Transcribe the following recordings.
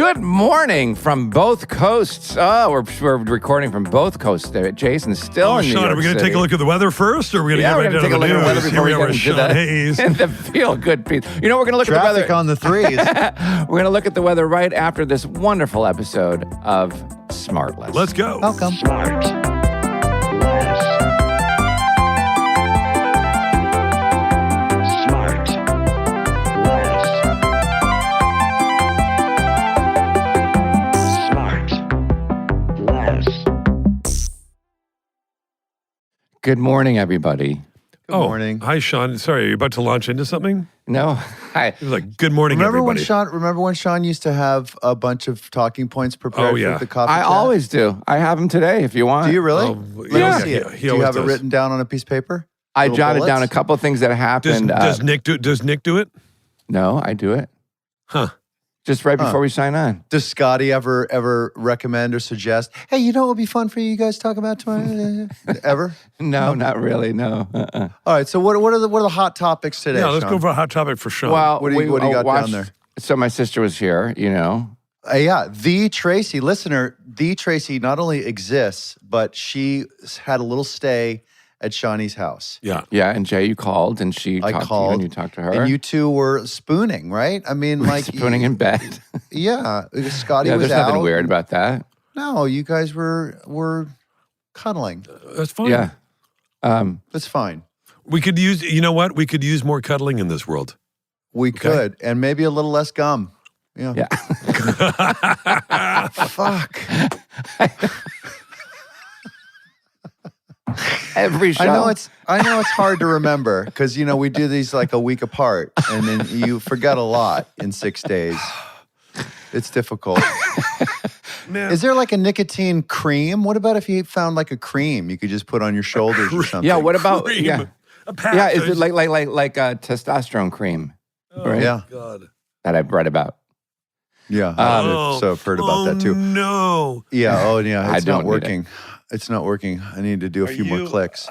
Good morning from both coasts. Oh, we're recording from both coasts there. Jason's still in New York Sean, are we going to City. take a look at the weather first, or are we going to get right down to the news? Weather before we get Sean Hayes. into the feel-good piece. You know, we're going to look Traffic at the weather. on the threes. We're going to look at the weather right after this wonderful episode of SmartLess. Let's go. Welcome. SmartLess. Good morning, everybody. Good morning. Hi, Sean. Sorry, are you about to launch into something? No, hi. It was like, good morning, Remember everybody. when Sean used to have a bunch of talking points prepared Oh, yeah. for the coffee I chat? always do. I have them today if you want. Do you really? Oh, Let yeah. me see it. He Do you always have it does. written down on a piece of paper? I Little jotted down a bullets? couple things that Does, happened. does Nick do it? No, I do it. Huh. Just right before we sign on. Does Scotty ever recommend or suggest, hey, you know what would be fun for you guys to talk about tomorrow? Ever? No, not really. No. All right, so what are the hot topics today, Yeah, let's Sean? go for a hot topic for Sean. Well, What do you got down there? So my sister was here, you know. Yeah, the Tracy, listener, the Tracy not only exists, but she had a little stay at Shawnee's house. yeah. Yeah, and Jay, you called, and she I talked to you, called, and you talked to her. And you two were spooning, right? I mean, like spooning in bed. Yeah, Scotty Yeah, was there's nothing out. weird about that. No, you guys were cuddling. That's fine. Yeah. That's fine. We could use, you know what? We could use more cuddling in this world. We could, and maybe a little less gum. Yeah. Yeah. Fuck. Every show. I know it's hard to remember because we do these like a week apart, and then you forget a lot in 6 days. It's difficult. Man. Is there like a nicotine cream? What about if you found like a cream you could just put on your shoulders or something? Yeah, what about Cream. yeah. A patch. Yeah, is it like testosterone cream? Right? Yeah. God. That I've read about. Yeah. So I've heard about that too. No. Yeah. Oh, yeah. I It's don't not need working. It's not working. I need to do a few more you- clicks.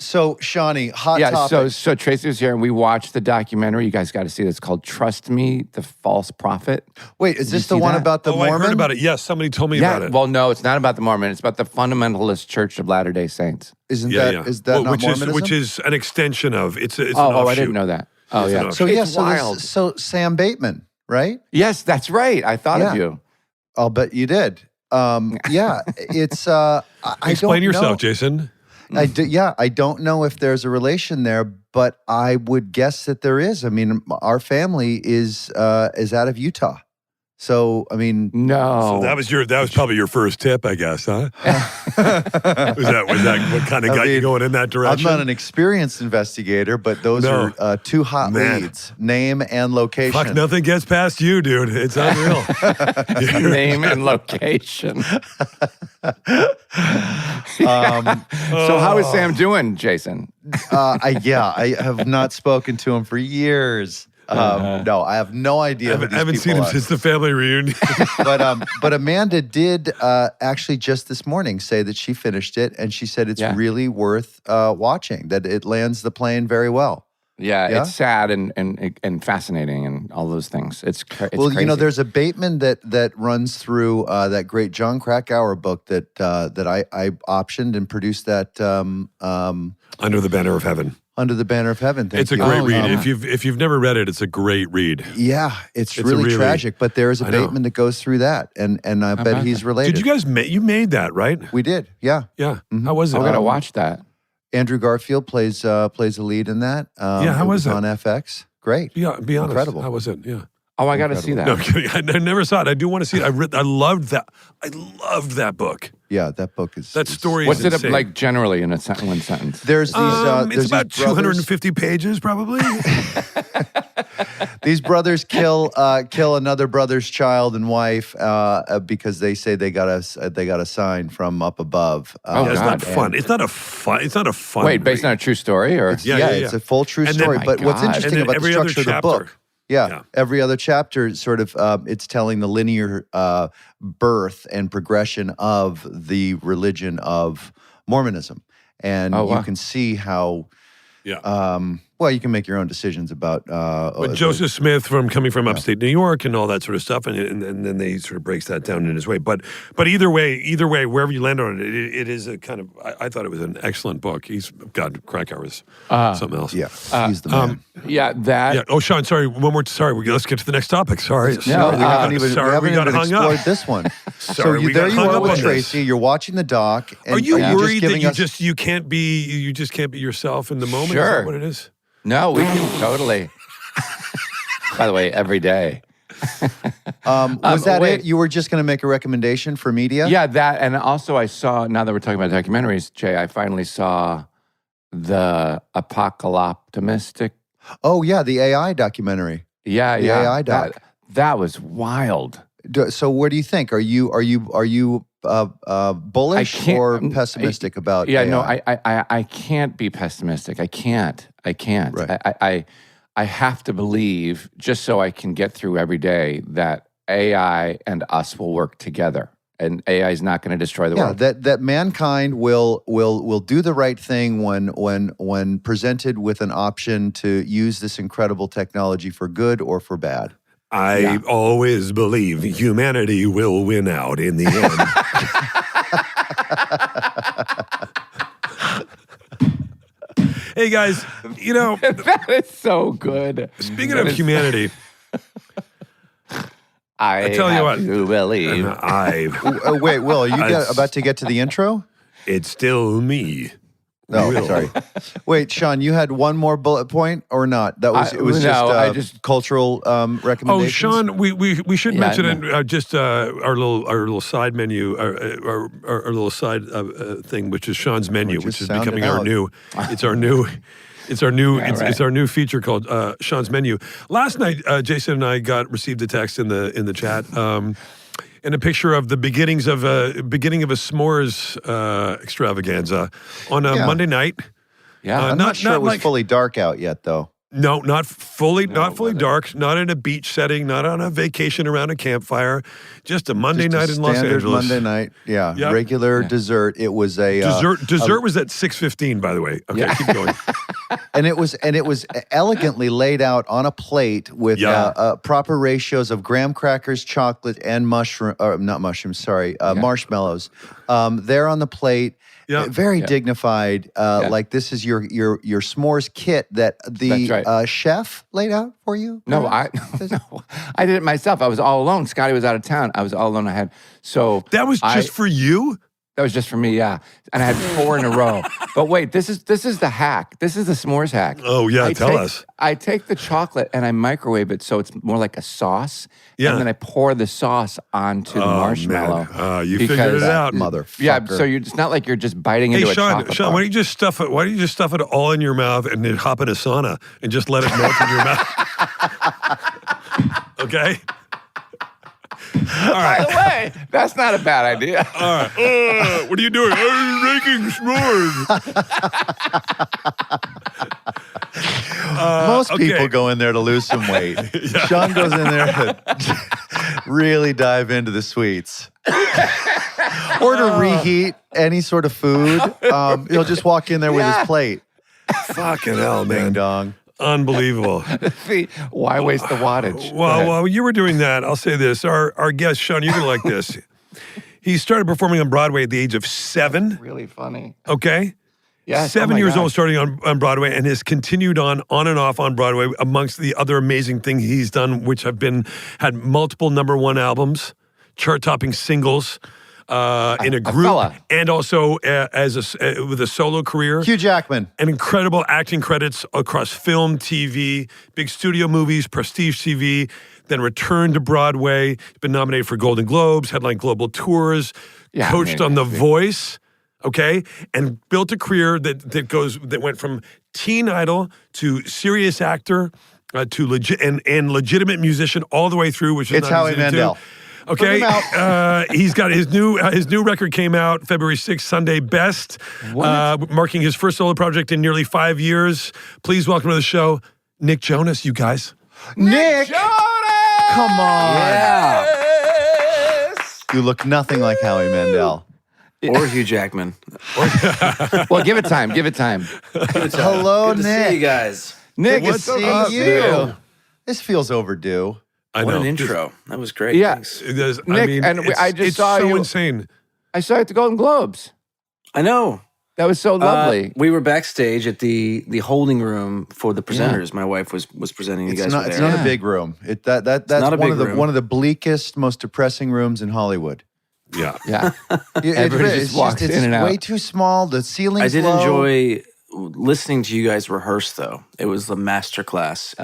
So Shawnee, hot Yeah, topic. so Tracy was here, and we watched the documentary. You guys got to see this. It's called "Trust Me: The False Prophet." Wait, is Did you this the see one that? about the I Mormon? heard about it. Yes, somebody told me about it. Well, no, it's not about the Mormon. It's about the Fundamentalist Church of Latter-day Saints. Is that Well, not Mormonism? which is an extension of it's an Oh, I offshoot. didn't know that. Oh, It's an yeah. offshoot. so yeah, It's so wild. so Sam Bateman, right? Yes, that's right. I thought Yeah. of you. I'll bet you did. Yeah, it's. I Explain don't yourself, know. Jason. I don't know if there's a relation there, but I would guess that there is. I mean, our family is out of Utah, so I mean, No. So that was probably your first tip, I guess, huh? was that what kind of got you going in that I'm direction? not an experienced investigator, but those No. are two hot Man. leads: name and location. Fuck, nothing gets past you, dude. It's unreal. Name and location. So how is Sam doing, Jason? I have not spoken to him for years. No, I have no idea. I haven't seen him since the family reunion. But Amanda did actually just this morning say that she finished it, and she said it's Yeah. really worth watching. That it lands the plane very well. Yeah, it's sad and fascinating and all those things. It's Well, crazy. there's a Bateman that runs through that great John Krakauer book that I optioned and produced that Under the Banner of Heaven. Under the Banner of Heaven. Thank It's a you. great read. yeah. If you've never read it, it's a great read. Yeah, it's It's really really- tragic, but there is a I know. Bateman that goes through that, and I bet about he's that? related. Did you guys you made that, right? We did, yeah. Yeah. How was it? I gotta watch that. Andrew Garfield plays a lead in that. Yeah, how was it? on FX? Great. Be honest. Incredible. How was it? Yeah. Oh, I gotta see that. No, I'm kidding. I never saw it. I do want to see it. I loved that. I loved that book. Yeah, that book is That story What's is it insane. like generally in one sentence? There's these. It's there's about these brothers, 250 pages, probably. these brothers kill another brother's child and wife because they say they got a sign from up above. Oh, Yeah, it's not God. fun. It's not a fun. It's not a fun. Wait, based read. on a true story or? Yeah, It's a full true And then- story. My But what's God. interesting And then about the every other structure of the chapter. book? Yeah, Yeah. every other chapter sort of it's telling the linear birth and progression of the religion of Mormonism, and Oh, wow. you can see how Yeah. Well, you can make your own decisions about. But Joseph Smith coming from upstate New York and all that sort of stuff, and then they sort of breaks that down in his way. But either way, wherever you land on it, it is a kind of. I thought it was an excellent book. He's God, Krakauer is something else. Yeah, he's the man. That. Oh, Sean, sorry. One more. Sorry, let's get to the next topic. Sorry. We haven't even hung up. explored this one. Sorry, so there you are with Tracy. You're watching the doc. And are you worried that us... you can't be yourself in the moment? Sure. Is that what it is? No, we can totally. By the way, every day. Was that it? You were just going to make a recommendation for media? Yeah, that. And also I saw, now that we're talking about documentaries, Jay, I finally saw the Apocalyptimistic. Oh, yeah, the AI documentary. Yeah, the AI doc. That was wild. So what do you think? Are you bullish or pessimistic about AI? AI? No, I can't be pessimistic. I can't. Right. I have to believe, just so I can get through every day, that AI and us will work together, and AI is not going to destroy the world. That mankind will do the right thing when presented with an option to use this incredible technology for good or for bad. I always believe humanity will win out in the end. Hey guys, that is so good. Speaking of humanity, I tell you what, to believe. Wait, Will, are you about to get to the intro? It's still me. No, sorry. Wait, Sean, you had one more bullet point or not? That was just cultural recommendations. Oh, Sean, we should mention our little side menu, our little side thing, which is Sean's menu, which is becoming our new. It's our new. It's our new feature called Sean's Menu. Last night, Jason and I received a text in the chat. And a picture of the beginning of a s'mores extravaganza on a Monday night. Yeah, I'm not sure it was fully dark out yet, though. No, not fully dark. Not in a beach setting. Not on a vacation around a campfire. Just a Monday night in Los Angeles. Monday night, regular dessert. It was a dessert was at 6:15. By the way, okay, keep going. And it was elegantly laid out on a plate with proper ratios of graham crackers, chocolate, and marshmallows. There on the plate. Yeah. Very dignified, like this is your s'mores kit that the chef laid out for you? No, I did it myself. I was all alone. Scotty was out of town. I was all alone. That was just for you? That was just for me, yeah. And I had 4 in a row. But wait, this is the hack. This is the s'mores hack. Oh, yeah, tell us. I take the chocolate and I microwave it so it's more like a sauce. Yeah. And then I pour the sauce onto the marshmallow. Man. You figured it out, motherfucker. Yeah, so it's not like you're just biting into a chocolate Sean, bar. why don't you just stuff it all in your mouth and then hop in a sauna and just let it melt in your mouth? Okay? All right. By the way, that's not a bad idea. All right. What are you doing? I'm making s'mores. Most people go in there to lose some weight. Sean goes in there to really dive into the sweets. Or to reheat any sort of food. He'll just walk in there with his plate. Fucking hell, man. Ding dong. Unbelievable. See, why waste the wattage? Well, while you were doing that, I'll say this. Our guest, Sean, you're going to like this. He started performing on Broadway at the age of 7. Really funny. Okay? Yeah. 7 years old starting on Broadway and has continued on and off on Broadway amongst the other amazing things he's done, which have had multiple #1 albums, chart-topping singles, in a group, and also with a solo career. Hugh Jackman. And incredible acting credits across film, TV, big studio movies, prestige TV, then returned to Broadway. He's been nominated for Golden Globes, headlined global tours, coached on The Voice, okay, and built a career that went from teen idol to serious actor to legitimate musician all the way through, which is it's Howie Mandel. Okay, he's got his new record came out February 6th, Sunday Best, marking his first solo project in nearly 5 years. Please welcome to the show, Nick Jonas, you guys. Nick Jonas! Come on. Yes! You look nothing like Howie Mandel. Or Hugh Jackman. Well, give it time. Hello, Good to Nick. see you guys. Nick, Good it's to so see good. you. This feels overdue. I What know. an intro. That was great. Yeah. Thanks. It is, Nick, I mean, and it's, I just it's saw so you- insane. I saw you at the Golden Globes. I know. That was so lovely. We were backstage at the holding room for the presenters. My wife was presenting. You guys were there. It's not a big room. That's not a one big of the room. one of the bleakest, most depressing rooms in Hollywood. Yeah. Yeah. Everybody just walks in and out. way too small. The ceiling's I did low. enjoy listening to you guys rehearse, though. It was a masterclass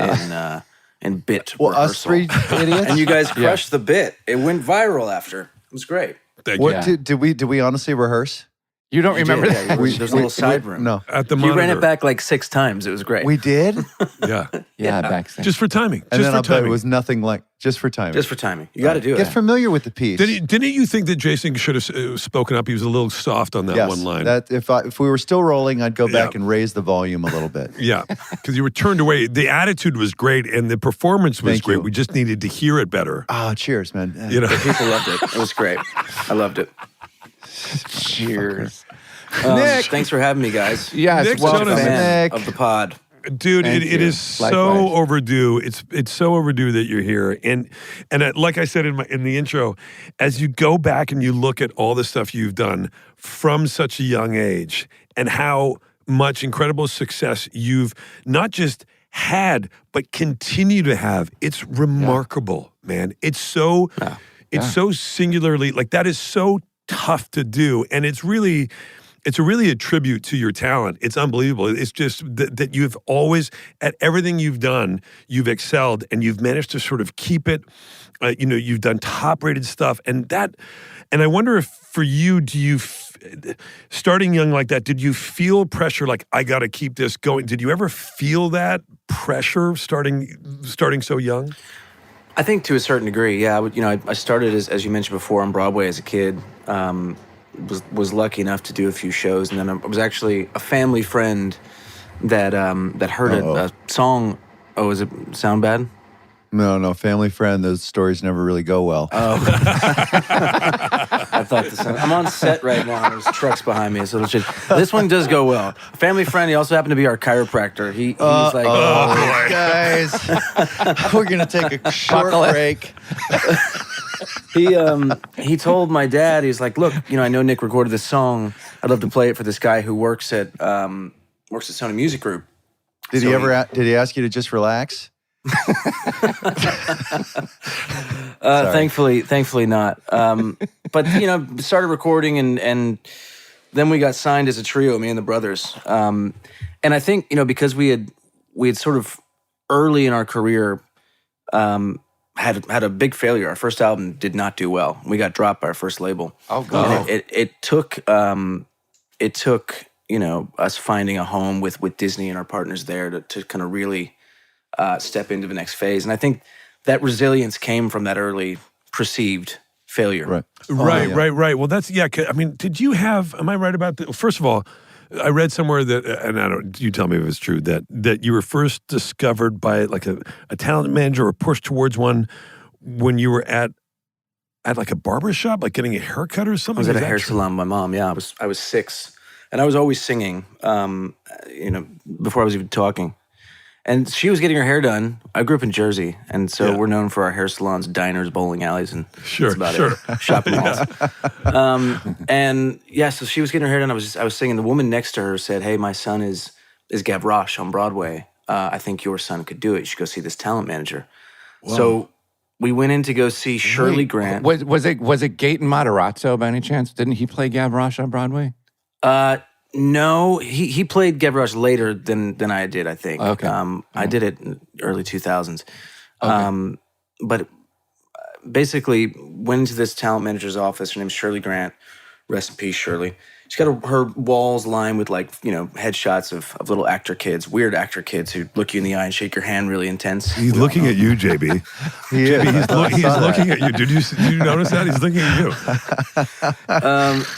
in bit Well, us rehearsal. three idiots. And you guys crushed the bit. It went viral after. It was great. Thank What you. did we honestly rehearse? You don't remember Yeah, that? there's a little side room. No, At the You monitor. ran it back like 6 times. It was great. we did. Yeah. Yeah, backstage. Just for timing. And Just then for I'll bet timing. it was nothing like just for timing. Just for timing. You got to do Get it. familiar with the piece. Didn't you think that Jason should have spoken up? He was a little soft on that Yes, one line. That if we were still rolling, I'd go back Yeah. and raise the volume a little bit. Yeah, because you were turned away. The attitude was great, and the performance was Thank great. you. We just needed to hear it better. Ah, cheers, man. You know, People loved it. It was great. I loved it. Cheers. Nick. Thanks for having me, guys. Yes, Nick welcome. Jonas. Fan Nick. of the pod. dude, Thank it you. is so Likewise. overdue. It's so overdue that you're here. And like I said in the intro, as you go back and you look at all the stuff you've done from such a young age and how much incredible success you've not just had but continue to have, it's remarkable, man. It's so so singularly, like, that is so tough to do, and it's really a tribute to your talent. It's unbelievable. It's just that you've always, at everything you've done, you've excelled, and you've managed to sort of keep it. You've done top-rated stuff, and I wonder if for you, starting young like that, did you feel pressure? Like, I got to keep this going. Did you ever feel that pressure starting so young? I think to a certain degree, yeah. I started as you mentioned before on Broadway as a kid. Was lucky enough to do a few shows, and then I was actually a family friend that heard a song. Oh, is it sound bad? No, family friend. Those stories never really go well. I thought the sound. I'm on set right now. There's trucks behind me, so this one does go well. A family friend. He also happened to be our chiropractor. He's like, guys, we're gonna take a short break. He told my dad, he's like, look, I know Nick recorded this song. I'd love to play it for this guy who works at Sony Music Group. Did he ask you to just relax? Thankfully not. But started recording and then we got signed as a trio, me and the brothers. And I think because we had sort of early in our career had a big failure. Our first album did not do well. We got dropped by our first label. Oh, God. And it took us finding a home with Disney and our partners there to kind of really step into the next phase. And I think that resilience came from that early perceived failure. Right. Right. Well, that's, yeah. I mean, did you have, am I right about that? First of all, I read somewhere that, and you tell me if it's true, that you were first discovered by like a talent manager or pushed towards one when you were at like a barber shop, like getting a haircut or something? I was at Is a that hair true? salon with my mom. Yeah, I was 6, and I was always singing. Before I was even talking, and she was getting her hair done. I grew up in Jersey, and so we're known for our hair salons, diners, bowling alleys, and Sure. that's about it. Shopping malls. So she was getting her hair done. I was singing. The woman next to her said, "Hey, my son is Gavroche on Broadway. I think your son could do it. You should go see this talent manager." Whoa. So we went in to go see Shirley Grant. Was it Gaten Matarazzo by any chance? Didn't he play Gavroche on Broadway? No, he played Gavroche later than I did, I think. Okay. I did it in early 2000s. Okay. But basically went into this talent manager's office. Her name's Shirley Grant. Rest in peace, Shirley. She's got her walls lined with headshots of little weird actor kids who look you in the eye and shake your hand really intense. He's looking at you, JB. He's looking at you. Did you notice that? He's looking at you.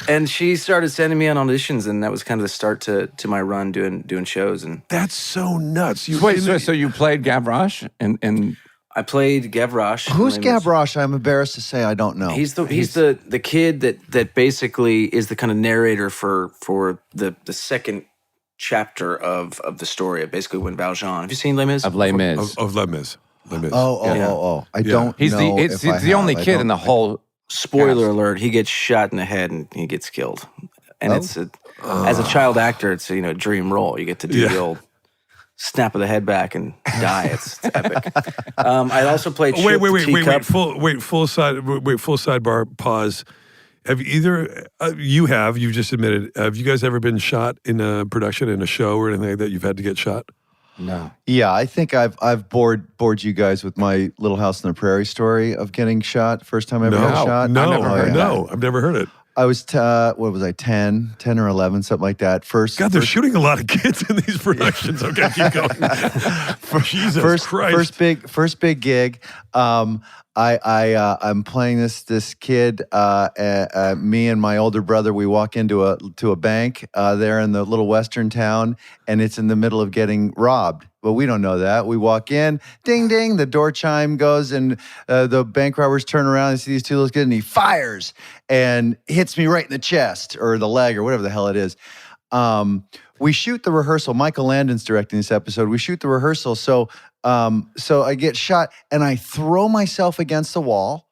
And she started sending me on auditions, and that was kind of the start to my run doing shows. And That's so nuts. Wait, so you played Gavroche and I played Gavroche. Who's Gavroche? I'm embarrassed to say I don't know. He's the kid that basically is the kind of narrator for the second chapter of the story of basically when Valjean. Have you seen Les Mis? Of Les Mis. Of Les Mis. Les Mis. I don't He's know. he's the only kid in the whole. Spoiler alert: he gets shot in the head and he gets killed. And it's as a child actor, it's a dream role. You get to do the old snap of the head back and die. It's epic. I also played. Wait! Full sidebar. Pause. Have either you just admitted? Have you guys ever been shot in a production, in a show, or anything like that? You've had to get shot? No. Yeah, I think I've bored you guys with my Little House on the Prairie story of getting shot. First time I ever got shot. I've never heard it. I was, 10 or 11, something like that. They're shooting a lot of kids in these productions. Okay, keep going. Jesus Christ. First big gig. I'm playing this kid. Me and my older brother, we walk into a bank there in the little western town, and it's in the middle of getting robbed. But we don't know that. We walk in, ding, ding, the door chime goes, and the bank robbers turn around and see these two little kids, and he fires and hits me right in the chest or the leg or whatever the hell it is. We shoot the rehearsal. Michael Landon's directing this episode. We shoot the rehearsal. So I get shot, and I throw myself against the wall.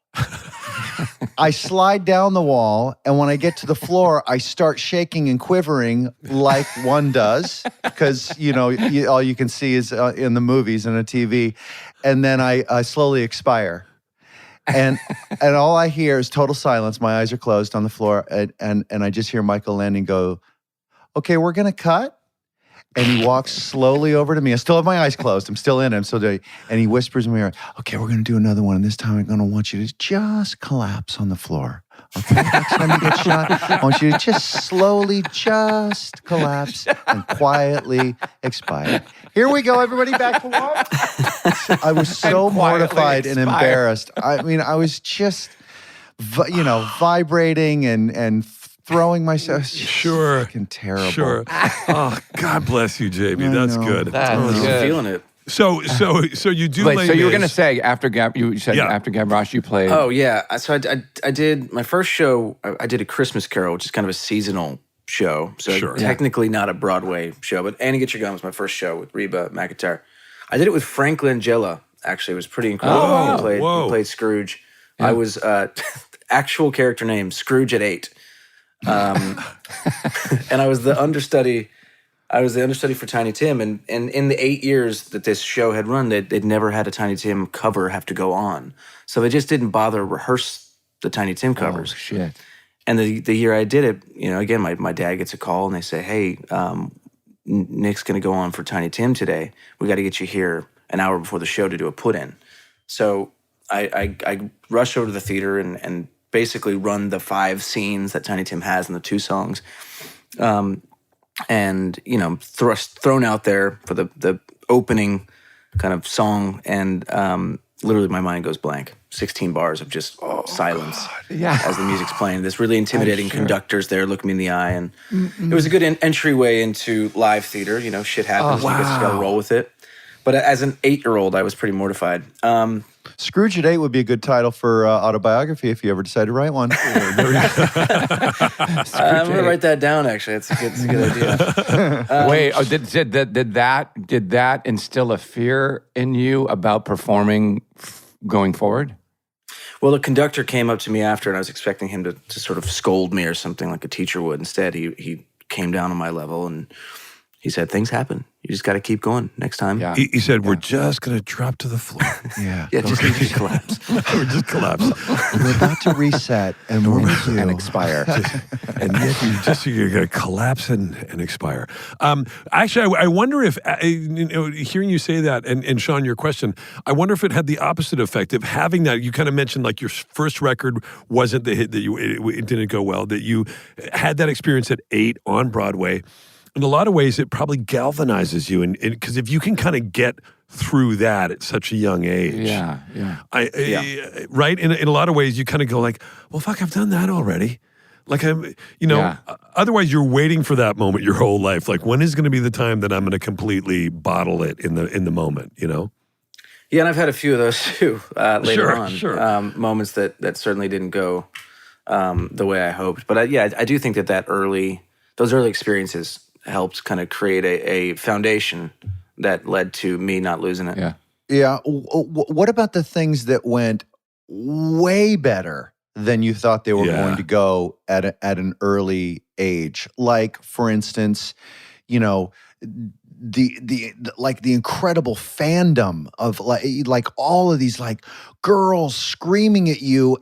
I slide down the wall, and when I get to the floor, I start shaking and quivering like one does, because all you can see is in the movies and a TV, and then I slowly expire, and all I hear is total silence. My eyes are closed on the floor, and I just hear Michael Landon go, "Okay, we're gonna cut." And he walks slowly over to me. I still have my eyes closed. I'm still in it. And he whispers in my ear, "Okay, we're going to do another one. And this time I'm going to want you to just collapse on the floor. Okay, next time you get shot, I want you to just slowly just collapse and quietly expire." Here we go, everybody, back to work. I was so mortified and embarrassed. I mean, I was just, vibrating and throwing myself. Sure. Fucking terrible. Sure. Oh, God bless you, JB. That's good. That's good. Feeling it. So you do. Wait, so you were going to say after after Gavroche you played. Oh yeah. So I did my first show. I did A Christmas Carol, which is kind of a seasonal show. So technically not a Broadway show, but Annie Get Your Gun was my first show with Reba McEntire. I did it with Frank Langella. Actually, it was pretty incredible. He played Scrooge. Yeah. I was actual character name Scrooge at 8. And I was the understudy. I was the understudy for Tiny Tim, and in the 8 years that this show had run, they'd never had a Tiny Tim cover have to go on, so they just didn't bother to rehearse the Tiny Tim covers. Oh, shit! And the year I did it, again, my dad gets a call and they say, "Hey, Nick's going to go on for Tiny Tim today. We got to get you here an hour before the show to do a put-in." So I rushed over to the theater and basically run the 5 scenes that Tiny Tim has in the 2 songs, and thrown out there for the opening kind of song, and literally my mind goes blank. 16 bars of just silence as the music's playing. This really intimidating conductor's there looking me in the eye, and it was a good entryway into live theater. Shit happens. You just got to roll with it. But as an 8-year-old, I was pretty mortified. Scrooge At 8 would be a good title for autobiography if you ever decide to write one. I'm going to write that down, actually. It's a good idea. Wait, did that instill a fear in you about performing going forward? Well, the conductor came up to me after, and I was expecting him to sort of scold me or something like a teacher would. Instead, he came down on my level, and he said, "Things happen. You just got to keep going next time." Yeah. He said, "We're just going to drop to the floor." Just collapse. We're just collapse. We're about to reset, and we're going to expire. And yet you're going to collapse and expire. Actually, I wonder if, hearing you say that, and Sean, your question, I wonder if it had the opposite effect of having that. You kind of mentioned like your first record wasn't the hit, that it didn't go well, that you had that experience at 8 on Broadway. In a lot of ways, it probably galvanizes you, and because if you can kind of get through that at such a young age, right? In a lot of ways, you kind of go like, "Well, fuck, I've done that already." Like otherwise, you're waiting for that moment your whole life. Like, when is going to be the time that I'm going to completely bottle it in the moment? Yeah, and I've had a few of those too later on. Moments that certainly didn't go the way I hoped. But I do think that those early experiences helped kind of create a foundation that led to me not losing it. Yeah. Yeah. What about the things that went way better than you thought they were going to go at an early age? Like, for instance, you know, the like the incredible fandom of like all of these like girls screaming at you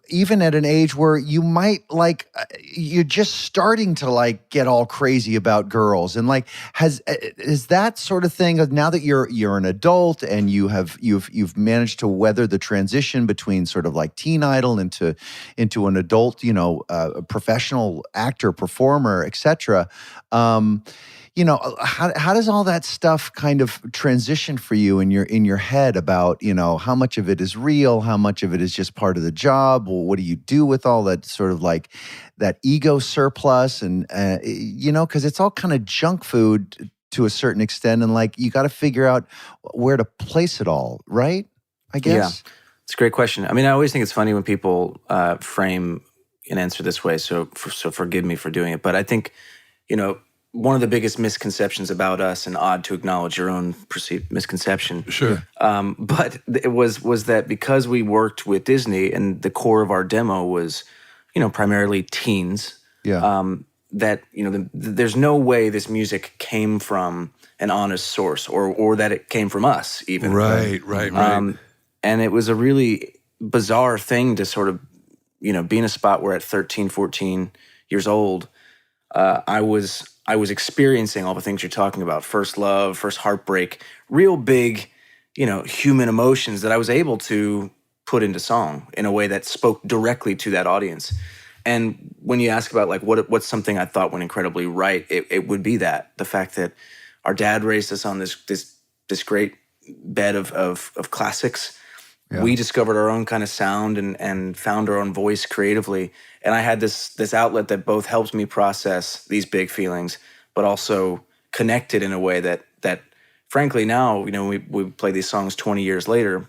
even at an age where you might like you're just starting to like get all crazy about girls, and like is that sort of thing now that you're an adult and you've managed to weather the transition between sort of like teen idol into an adult, professional actor, performer, etc. You know, how does all that stuff kind of transition for you in your head about, how much of it is real, how much of it is just part of the job? Well, what do you do with all that sort of like that ego surplus? And, because it's all kind of junk food to a certain extent. And like, you got to figure out where to place it all, right? I guess. Yeah, it's a great question. I mean, I always think it's funny when people frame an answer this way. So forgive me for doing it. But I think, one of the biggest misconceptions about us, and odd to acknowledge your own perceived misconception. Sure. But it was that because we worked with Disney and the core of our demo was, primarily teens. Yeah. That, there's no way this music came from an honest source or that it came from us even. Right. And it was a really bizarre thing to sort of, be in a spot where at 13, 14 years old, I was experiencing all the things you're talking about: first love, first heartbreak, real big, human emotions that I was able to put into song in a way that spoke directly to that audience. And when you ask about like what's something I thought went incredibly right, it would be the fact that our dad raised us on this great bed of classics. Yeah. We discovered our own kind of sound and found our own voice creatively. And I had this outlet that both helped me process these big feelings, but also connected in a way that frankly now, we play these songs 20 years later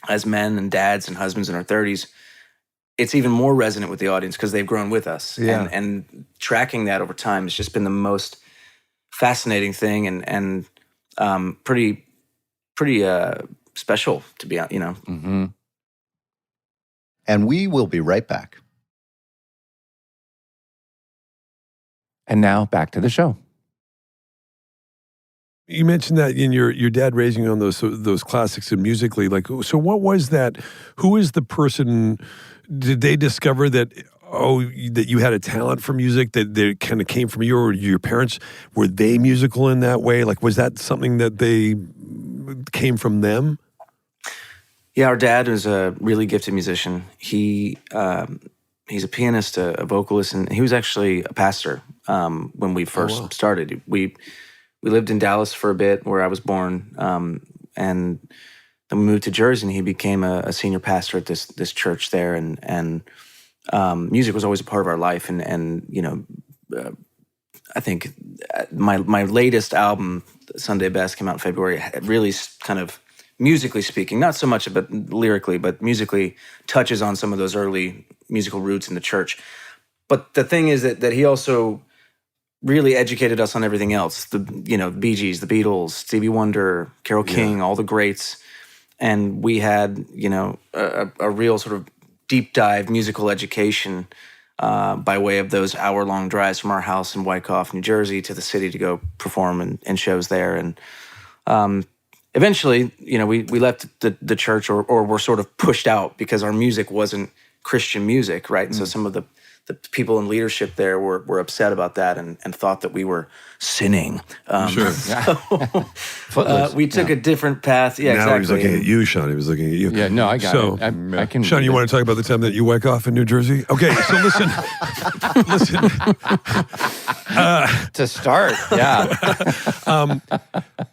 as men and dads and husbands in our 30s. It's even more resonant with the audience because they've grown with us. Yeah. And tracking that over time has just been the most fascinating thing and pretty special to be honest, Mm-hmm. And we will be right back. And now back to the show. You mentioned that in your dad raising you on those classics and musically, like, so what was that? Who is the person? Did they discover that that you had a talent for music, that they kind of came from you, or your parents, were they musical in that way? Like, was that something that they came from them? Yeah, our dad was a really gifted musician. He's a pianist, a vocalist, and he was actually a pastor when we first started. We lived in Dallas for a bit, where I was born, and then we moved to Jersey, and he became a senior pastor at this church there. And music was always a part of our life. And I think my latest album, Sunday Best, came out in February. It really kind of, musically speaking, not so much about lyrically, but musically touches on some of those early musical roots in the church. But the thing is that he also really educated us on everything else. The Bee Gees, the Beatles, Stevie Wonder, Carole King, all the greats. And we had, a real sort of deep dive musical education by way of those hour-long drives from our house in Wyckoff, New Jersey, to the city to go perform in shows there. And eventually, we left the church or were sort of pushed out because our music wasn't Christian music, right? And so some of the people in leadership there were upset about that and thought that we were sinning. Sure. So we took a different path. Yeah, now exactly. He was looking at you, Sean. He was looking at you. Yeah, no, I got it. I can. Sean, you want to talk about the time that you whack off in New Jersey? Okay, so listen. To start, yeah.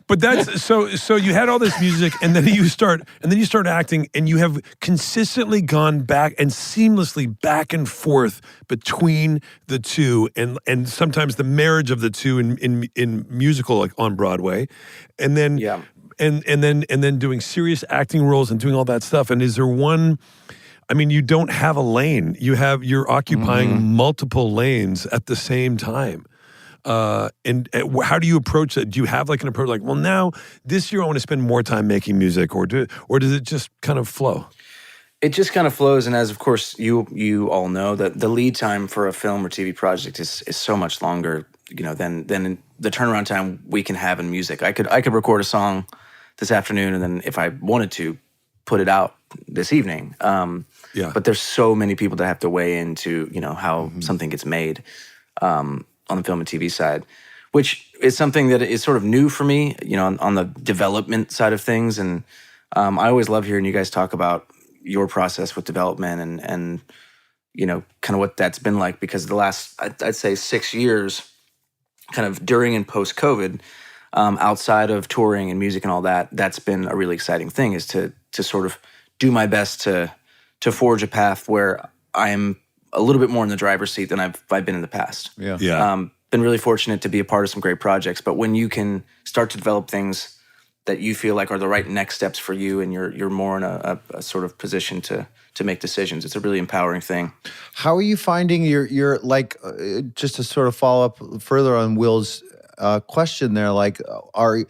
But that's so you had all this music, and then you start acting, and you have consistently gone back and seamlessly back and forth between the two, and sometimes the marriage of the two in musical, like on Broadway, and then and then doing serious acting roles and doing all that stuff. And is there one? I mean, you don't have a lane. You're occupying multiple lanes at the same time. And how do you approach that? Do you have like an approach like, well, now this year I want to spend more time making music, or does it just kind of flow? It just kind of flows, and as of course you all know, that the lead time for a film or TV project is so much longer, than the turnaround time we can have in music. I could record a song this afternoon, and then if I wanted to, put it out this evening. But there's so many people that have to weigh into how something gets made on the film and TV side, which is something that is sort of new for me, on the development side of things. And I always love hearing you guys talk about your process with development and kind of what that's been like, because the last, I'd say 6 years, kind of during and post-COVID, outside of touring and music and all that, that's been a really exciting thing, is to sort of do my best to forge a path where I'm a little bit more in the driver's seat than I've been in the past. Been really fortunate to be a part of some great projects, but when you can start to develop things that you feel like are the right next steps for you, and you're more in a sort of position to make decisions, it's a really empowering thing. How are you finding your like, just to sort of follow up further on Will's question there, like, what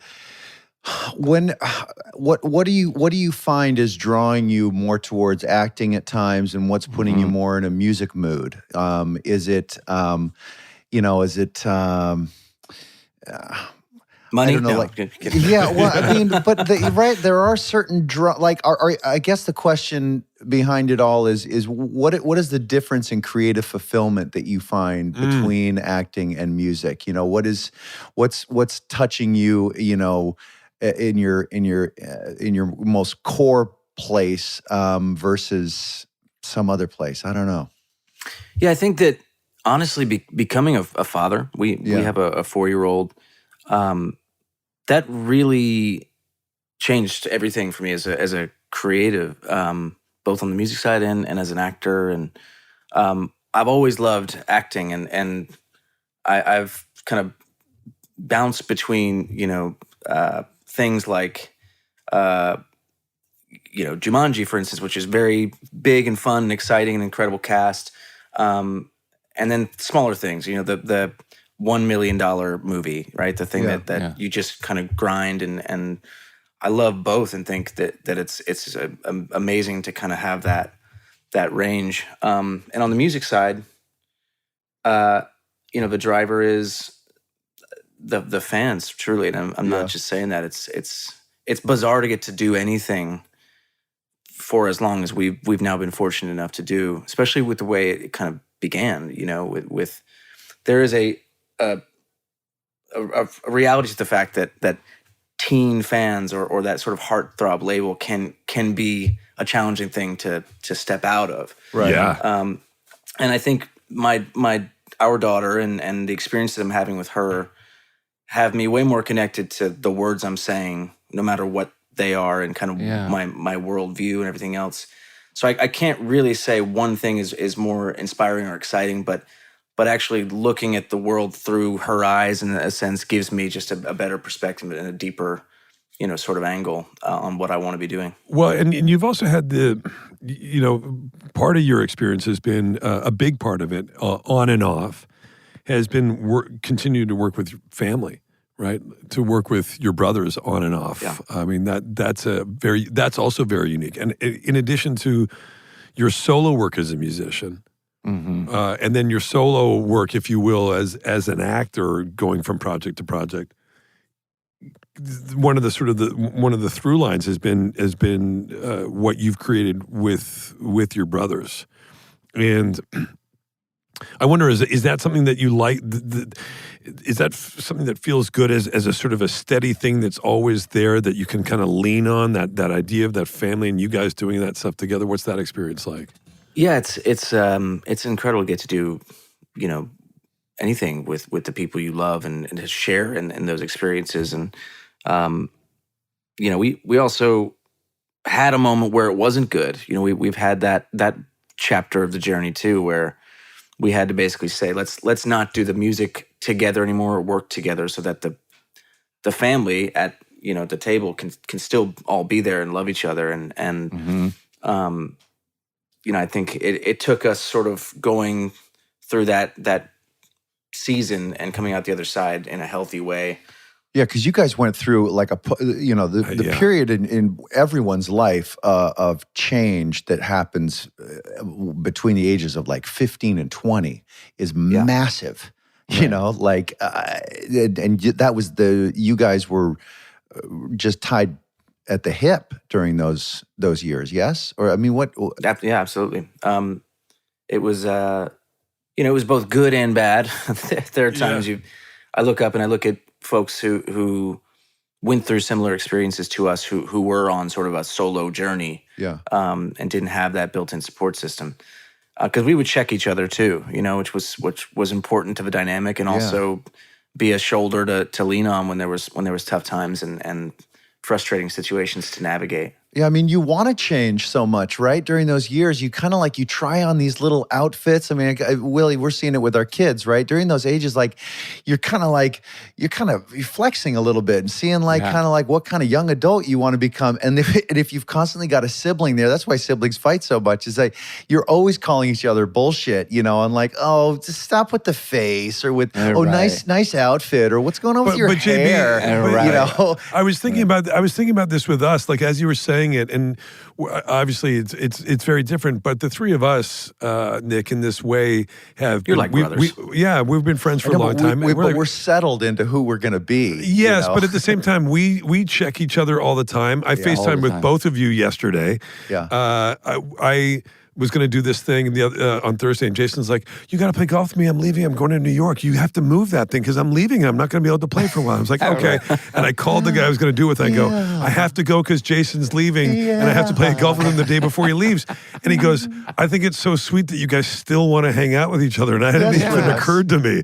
do you find is drawing you more towards acting at times, and what's putting you more in a music mood? Is it Money? I don't know, No, like, kidding. yeah, well, I mean, but right, there are certain I guess the question behind it all is what is the difference in creative fulfillment that you find between acting and music? What's touching you, in your most core place versus some other place? I don't know. Yeah, I think that honestly, becoming a father, we have a 4-year-old. That really changed everything for me as a creative, both on the music side and as an actor. And I've always loved acting, and I've kind of bounced between things like Jumanji, for instance, which is very big and fun and exciting and incredible cast, and then smaller things, the $1 million movie, right? The thing that you just kind of grind, and I love both, and think that it's amazing to kind of have that range. And on the music side, the driver is the fans, truly, and I'm not just saying that. It's bizarre to get to do anything for as long as we've now been fortunate enough to do, especially with the way it kind of began. With there is a reality to the fact that teen fans or that sort of heartthrob label can be a challenging thing to step out of. Right. Yeah. And I think our daughter and the experiences I'm having with her have me way more connected to the words I'm saying, no matter what they are, and kind of my worldview and everything else. So I can't really say one thing is more inspiring or exciting, but actually looking at the world through her eyes, in a sense, gives me just a better perspective and a deeper, sort of angle on what I want to be doing. Well, and you've also had part of your experience has been a big part of it, on and off, has been continue to work with family, right? To work with your brothers on and off. Yeah. I mean, that's also very unique. And in addition to your solo work as a musician, and then your solo work, if you will, as an actor, going from project to project, one of the through lines has been what you've created with your brothers. And I wonder, is that something that you like? Is that something that feels good as a sort of a steady thing that's always there, that you can kind of lean on, that idea of that family and you guys doing that stuff together? What's that experience like? Yeah, it's incredible to get to do, anything with the people you love and to share in those experiences. And we also had a moment where it wasn't good. We've had that chapter of the journey too, where we had to basically say, let's not do the music together anymore or work together, so that the family at the table can still all be there and love each other. And I think it took us sort of going through that season and coming out the other side in a healthy way. Yeah, because you guys went through like the period in everyone's life of change that happens between the ages of like 15 and 20 is massive. Right. You know, like, and that was you guys were just tied at the hip during those years, yes? Or I mean, what? Yeah, absolutely. It was, it was both good and bad. There are times I look up and I look at folks who went through similar experiences to us, who were on sort of a solo journey, and didn't have that built-in support system. Because we would check each other too, which was important to the dynamic, and also be a shoulder to lean on when there was tough times and frustrating situations to navigate. Yeah, I mean, you want to change so much, right? During those years, you kind of like, you try on these little outfits. I mean, Willie, we're seeing it with our kids, right? During those ages, like, you're flexing a little bit and seeing like kind of like what kind of young adult you want to become. And if you've constantly got a sibling there, that's why siblings fight so much, is like, you're always calling each other bullshit, and like, oh, just stop with the face, or with, nice outfit, or what's going on with your hair, JB, I was thinking about this with us, like, as you were saying it, and obviously it's very different, but the three of us, Nick, in this way you're like brothers. We've been friends for a long time. But we're settled into who we're going to be. Yes, but at the same time, we check each other all the time. I FaceTime with both of you yesterday. Yeah. I was going to do this thing on Thursday, and Jason's like, you got to play golf with me. I'm leaving. I'm going to New York. You have to move that thing because I'm leaving. I'm not going to be able to play for a while. I was like, okay. And I called the guy I was going to do it with. I go, I have to go because Jason's leaving, and I have to play golf with him the day before he leaves. And he goes, I think it's so sweet that you guys still want to hang out with each other. And it hadn't even occurred to me.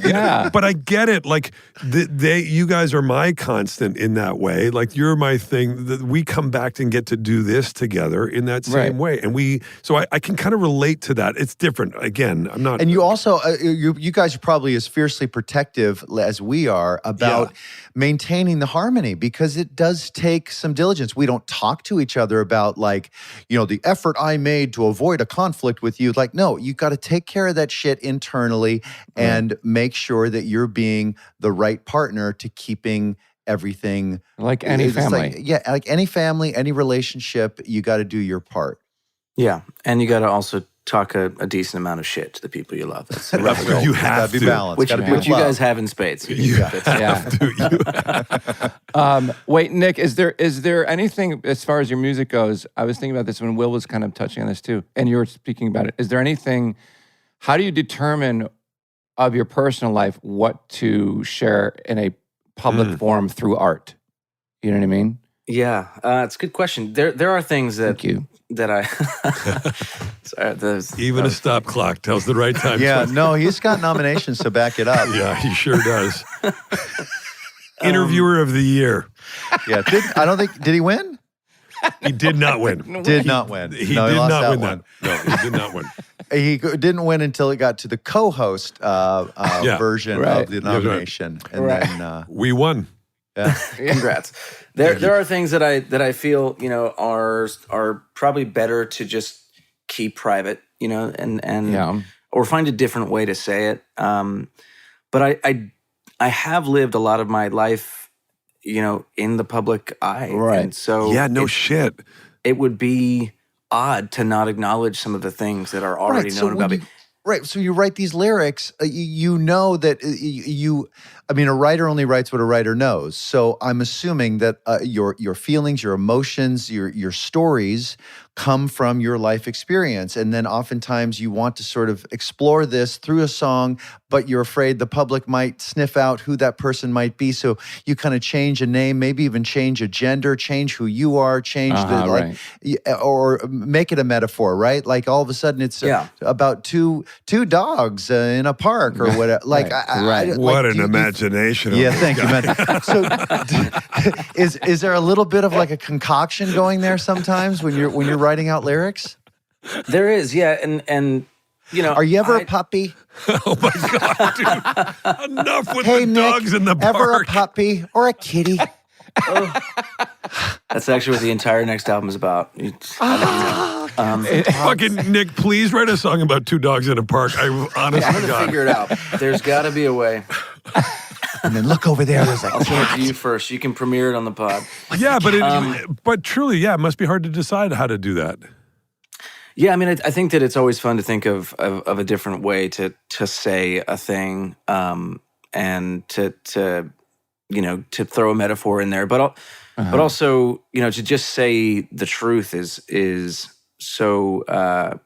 Yeah. But I get it. Like, you guys are my constant in that way. Like, you're my thing. We come back and get to do this together in that same way. And so I can kind of relate to that. It's different. Again, I'm not. And you also, you guys are probably as fiercely protective as we are about maintaining the harmony, because it does take some diligence. We don't talk to each other about like, the effort I made to avoid a conflict with you. Like, no, you got to take care of that shit internally and make sure that you're being the right partner to keeping everything. Like any family. Like any family, any relationship, you got to do your part. Yeah, and you got to also talk a decent amount of shit to the people you love. That's you have to be balanced. Which you guys have in spades. Wait, Nick, is there anything as far as your music goes? I was thinking about this when Will was kind of touching on this too, and you were speaking about it. Is there anything? How do you determine of your personal life what to share in a public forum through art? You know what I mean? Yeah, it's a good question. There are things that. Thank you. That I even a stop clock tells the right time. Yeah, no, he's got nominations to back it up. Yeah, he sure does. Interviewer of the year. Yeah, did he win? He did not win. Did not win. He did not win that. No, he did not win. He didn't win until it got to the co-host version of the nomination, and then we won. Yeah. Congrats. There are things that I feel are probably better to just keep private, and or find a different way to say it. But I have lived a lot of my life, in the public eye, right? And so shit. It would be odd to not acknowledge some of the things that are already known about me. Right. So you write these lyrics, you know that a writer only writes what a writer knows. So I'm assuming that your feelings, your emotions, your stories come from your life experience. And then oftentimes you want to sort of explore this through a song, but you're afraid the public might sniff out who that person might be. So you kind of change a name, maybe even change a gender, change who you are, change or make it a metaphor, right? Like all of a sudden it's about two dogs in a park or whatever. Like, what an imagination. Yeah, thank you, man. So is there a little bit of like a concoction going there sometimes when you're writing out lyrics? There is, yeah, and are you ever a puppy? Oh my God, dude! Enough with the Nick, dogs in the park. Ever a puppy or a kitty? That's actually what the entire next album is about. Fucking Nick, please write a song about two dogs in a park. I honestly I'm gonna figure it out. There's got to be a way. And then look over there. There's I'll send it to you first. You can premiere it on the pod. Yeah, but truly, yeah, it must be hard to decide how to do that. Yeah, I mean, I think that it's always fun to think of a different way to say a thing, and to throw a metaphor in there, but also, to just say the truth is so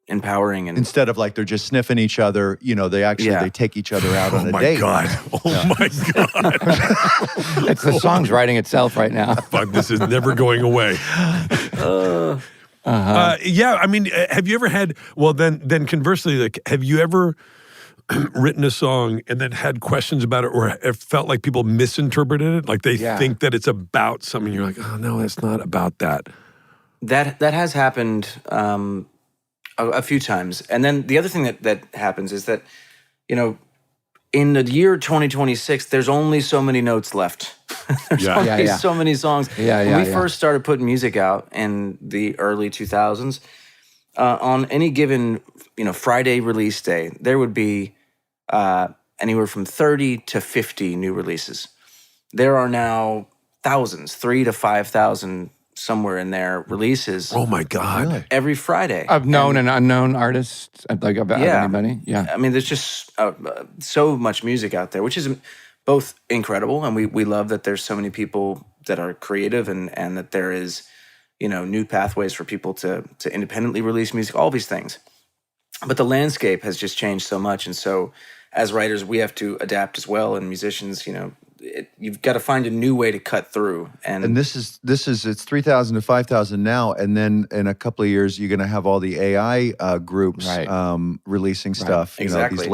empowering. And instead of like they're just sniffing each other, they take each other out on a date. Oh my God. It's the song's writing itself right now. Fuck, this is never going away. Yeah, I mean, have you ever had? Well, then conversely, like, have you ever written a song and then had questions about it, or it felt like people misinterpreted it, like they think that it's about something? You're like, oh no, it's not about that. That has happened a few times, and then the other thing that happens is that in the year 2026, there's only so many notes left. There's only so many songs. When we first started putting music out in the early 2000s, on any given Friday release day, there would be anywhere from 30 to 50 new releases. There are now thousands, 3,000 to 5,000 somewhere in there releases. Oh my God! Really? Every Friday Of known and unknown artists, like about anybody. Yeah, I mean, there's just so much music out there, which is both incredible, and we love that there's so many people that are creative, and that there is new pathways for people to independently release music, all these things. But the landscape has just changed so much, and so as writers, we have to adapt as well, and musicians, you've got to find a new way to cut through. And this is it's 3,000 to 5,000 now, and then in a couple of years you're going to have all the AI groups releasing stuff. Exactly. These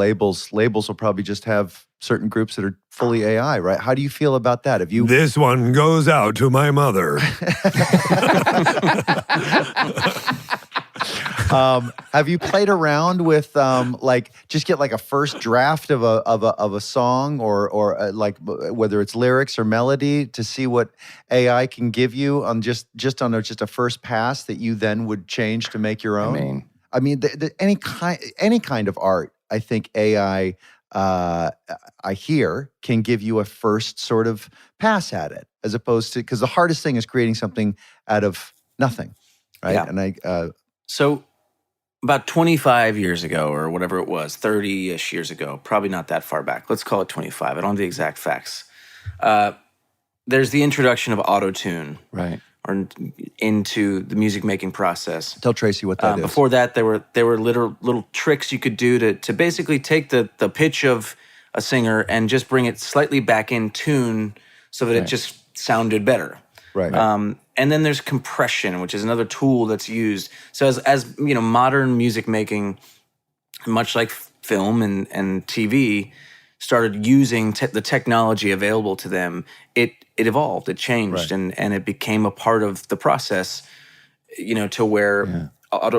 labels will probably just have certain groups that are fully AI, right? How do you feel about that? Have you? This one goes out to my mother. Have you played around with just get like a first draft of a song or like whether it's lyrics or melody to see what AI can give you on just a first pass that you then would change to make your own? I mean, any kind of art, I think AI I hear can give you a first sort of pass at it, as opposed to, because the hardest thing is creating something out of nothing, right? Yeah. And so about 25 years ago, or whatever it was, 30-ish years ago, probably not that far back. Let's call it 25. I don't have the exact facts. There's the introduction of auto-tune, right, or into the music making process. Tell Tracy what that is. Before that, there were little tricks you could do to basically take the pitch of a singer and just bring it slightly back in tune so that it just sounded better. Right. And then there's compression, which is another tool that's used. So as modern music making, much like film and TV, started using the technology available to them, it evolved, it changed, and it became a part of the process, to where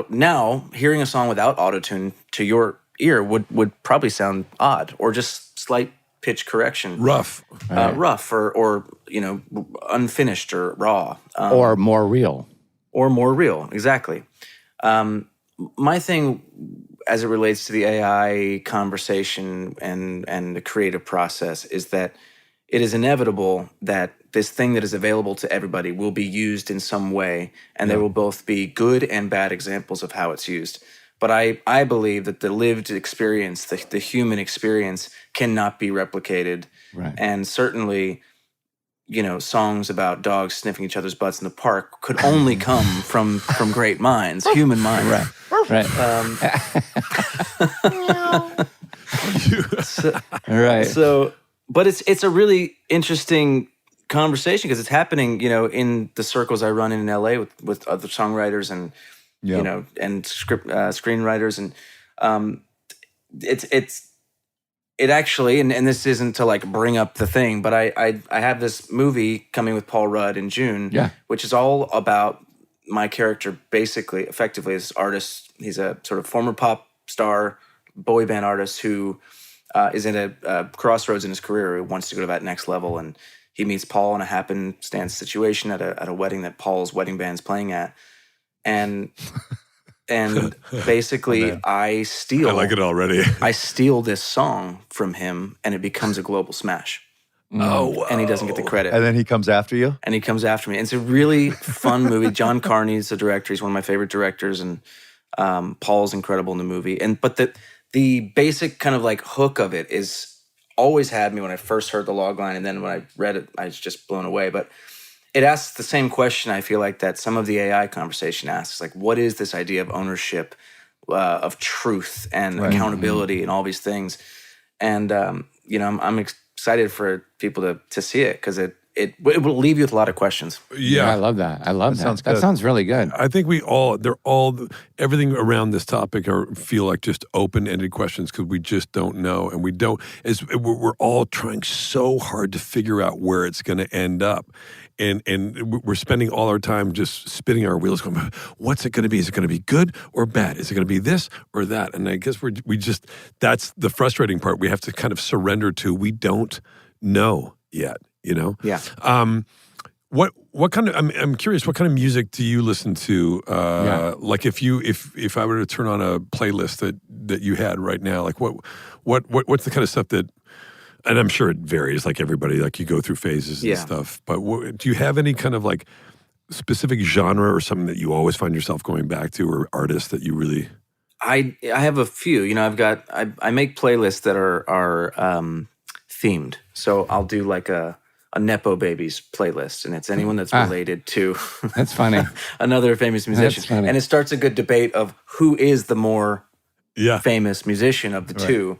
now hearing a song without autotune to your ear would probably sound odd, or just slight pitch correction. Rough. Rough, or unfinished, or raw. Or more real. Or more real, exactly. My thing, as it relates to the AI conversation and the creative process, is that it is inevitable that this thing that is available to everybody will be used in some way, and there will both be good and bad examples of how it's used. But I believe that the lived experience, the human experience, cannot be replicated. Right. And certainly, songs about dogs sniffing each other's butts in the park could only come from great minds, human minds. Right. Right. So, but it's a really interesting conversation, because it's happening, in the circles I run in LA with other songwriters and and screenwriters, and it actually, and this isn't to like bring up the thing, but I have this movie coming with Paul Rudd in June, which is all about my character, effectively, this artist. He's a sort of former pop star, boy band artist who is in a crossroads in his career, who wants to go to that next level, and he meets Paul in a happenstance situation at a wedding that Paul's wedding band's playing at. and basically I like it already. I steal this song from him, and it becomes a global smash. Oh, wow. And he doesn't get the credit. And then he comes after you? And he comes after me. And it's a really fun movie. John Carney's the director. He's one of my favorite directors, and Paul's incredible in the movie. But the basic kind of like hook of it is always had me when I first heard the log line, and then when I read it, I was just blown away. But it asks the same question, I feel like, that some of the AI conversation asks. Like, what is this idea of ownership, of truth and accountability and all these things? And, I'm excited for people to see it, because it will leave you with a lot of questions. Yeah, I love that. I love that. Sounds That good. sounds really good. I think everything around this topic feel like just open-ended questions, because we just don't know, and we're all trying so hard to figure out where it's going to end up. And we're spending all our time just spinning our wheels going, what's it going to be? Is it going to be good or bad? Is it going to be this or that? And I guess that's the frustrating part. We have to kind of surrender to, we don't know yet, Yeah. What kind of, I'm curious, what kind of music do you listen to? Like if I were to turn on a playlist that you had right now, like what's the kind of stuff that, and I'm sure it varies, like everybody, like you go through phases and stuff, but do you have any kind of like specific genre or something that you always find yourself going back to, or artists that you really? I have a few. I make playlists that are themed. So I'll do like a Nepo Babies playlist, and it's anyone that's related to That's funny. another famous musician. That's funny. And it starts a good debate of who is the more famous musician of the two,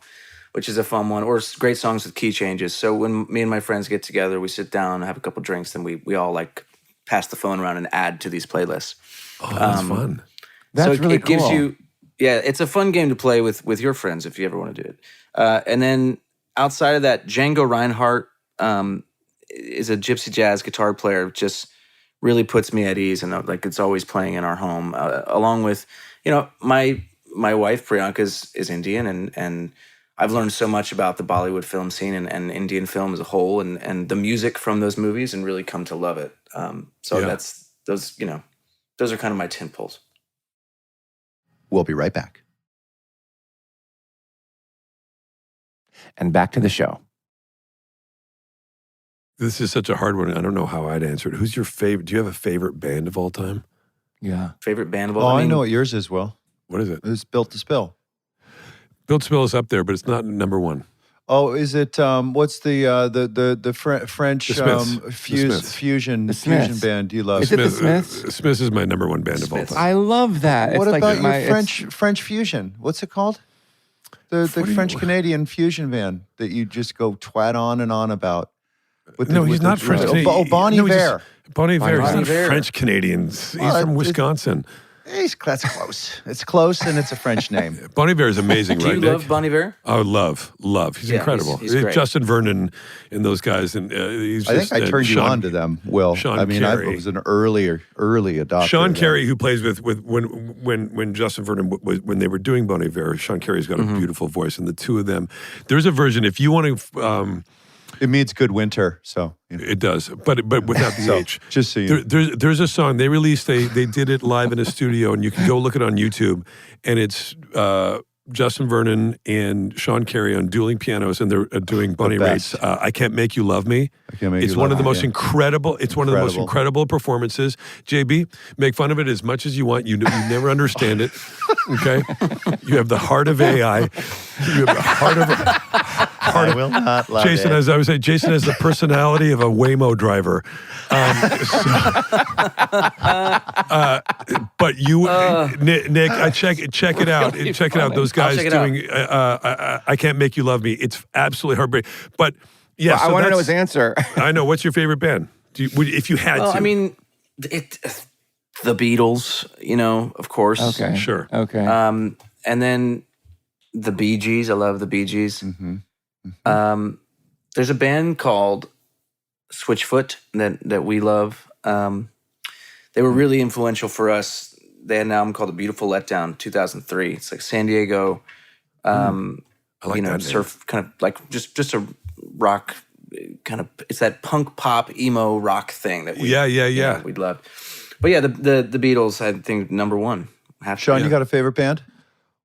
which is a fun one, or great songs with key changes. So when me and my friends get together, we sit down, have a couple drinks, then we all like pass the phone around and add to these playlists. Oh, that's fun. That's really it gives cool. you, it's a fun game to play with your friends if you ever want to do it. And then outside of that, Django Reinhardt is a gypsy jazz guitar player, just really puts me at ease, and like it's always playing in our home. Along with, my wife Priyanka is Indian, and I've learned so much about the Bollywood film scene and Indian film as a whole, and the music from those movies, and really come to love it. That's those are kind of my tent poles. We'll be right back. And back to the show. This is such a hard one. I don't know how I'd answer it. Who's your favorite? Do you have a favorite band of all time? Yeah. Favorite band of all? Oh, I know what yours is, Will. What is it? It's Built to Spill. Built to Spill is up there, but it's not number one. Oh, is it? What's the French The Smiths. fusion band you love? Is it the Smiths? Smiths is my number one band of all time. I love that. What It's about like your French fusion? What's it called? The French Canadian fusion band that you just go twat on and on about. He's not French Canadian. Oh, Bon Iver. Bon Iver. He's not Iver. French Canadian. He's from Wisconsin. That's close. It's close, and it's a French name. Bon Iver is amazing, Do right, you Nick? love Bon Iver? Oh, love. He's incredible. He's great. Justin Vernon and those guys, and he's I just, think I turned you on to them, Will. Sean I mean, I Carey. was an early adopter. Sean of them. Carey, who plays with when Justin Vernon when they were doing Bon Iver, Sean Carey's got a beautiful voice, and the two of them. There's a version if you want to. It means good winter, so It does, but without the H. Just so you know. There's a song they released. They did it live in a studio, and you can go look it on YouTube. And it's Justin Vernon and Sean Carey on dueling pianos, and they're doing Bonnie Raitt's "I Can't Make You Love Me." It's one of the most incredible. It's one of the most incredible performances. JB, make fun of it as much as you want. You never understand it. Okay, you have the heart of AI. You have the heart of. I will not love Jason, it. as I would say, Jason has the personality of a Waymo driver. But you, Nick, check it out. Check it out. Those guys doing "I Can't Make You Love Me." It's absolutely heartbreaking. But yeah, I want to know his answer. I know. What's your favorite band? If you had to? I mean, the Beatles. Of course. Okay. Sure. Okay. And then the Bee Gees. I love the Bee Gees. There's a band called Switchfoot that we love. They were really influential for us. They had an album called "A Beautiful Letdown" 2003. It's like San Diego, I like that surf kind of like just a rock kind of. It's that punk pop emo rock thing that we Yeah. we'd love. But yeah, the Beatles, I think, number one. Sean, you got a favorite band?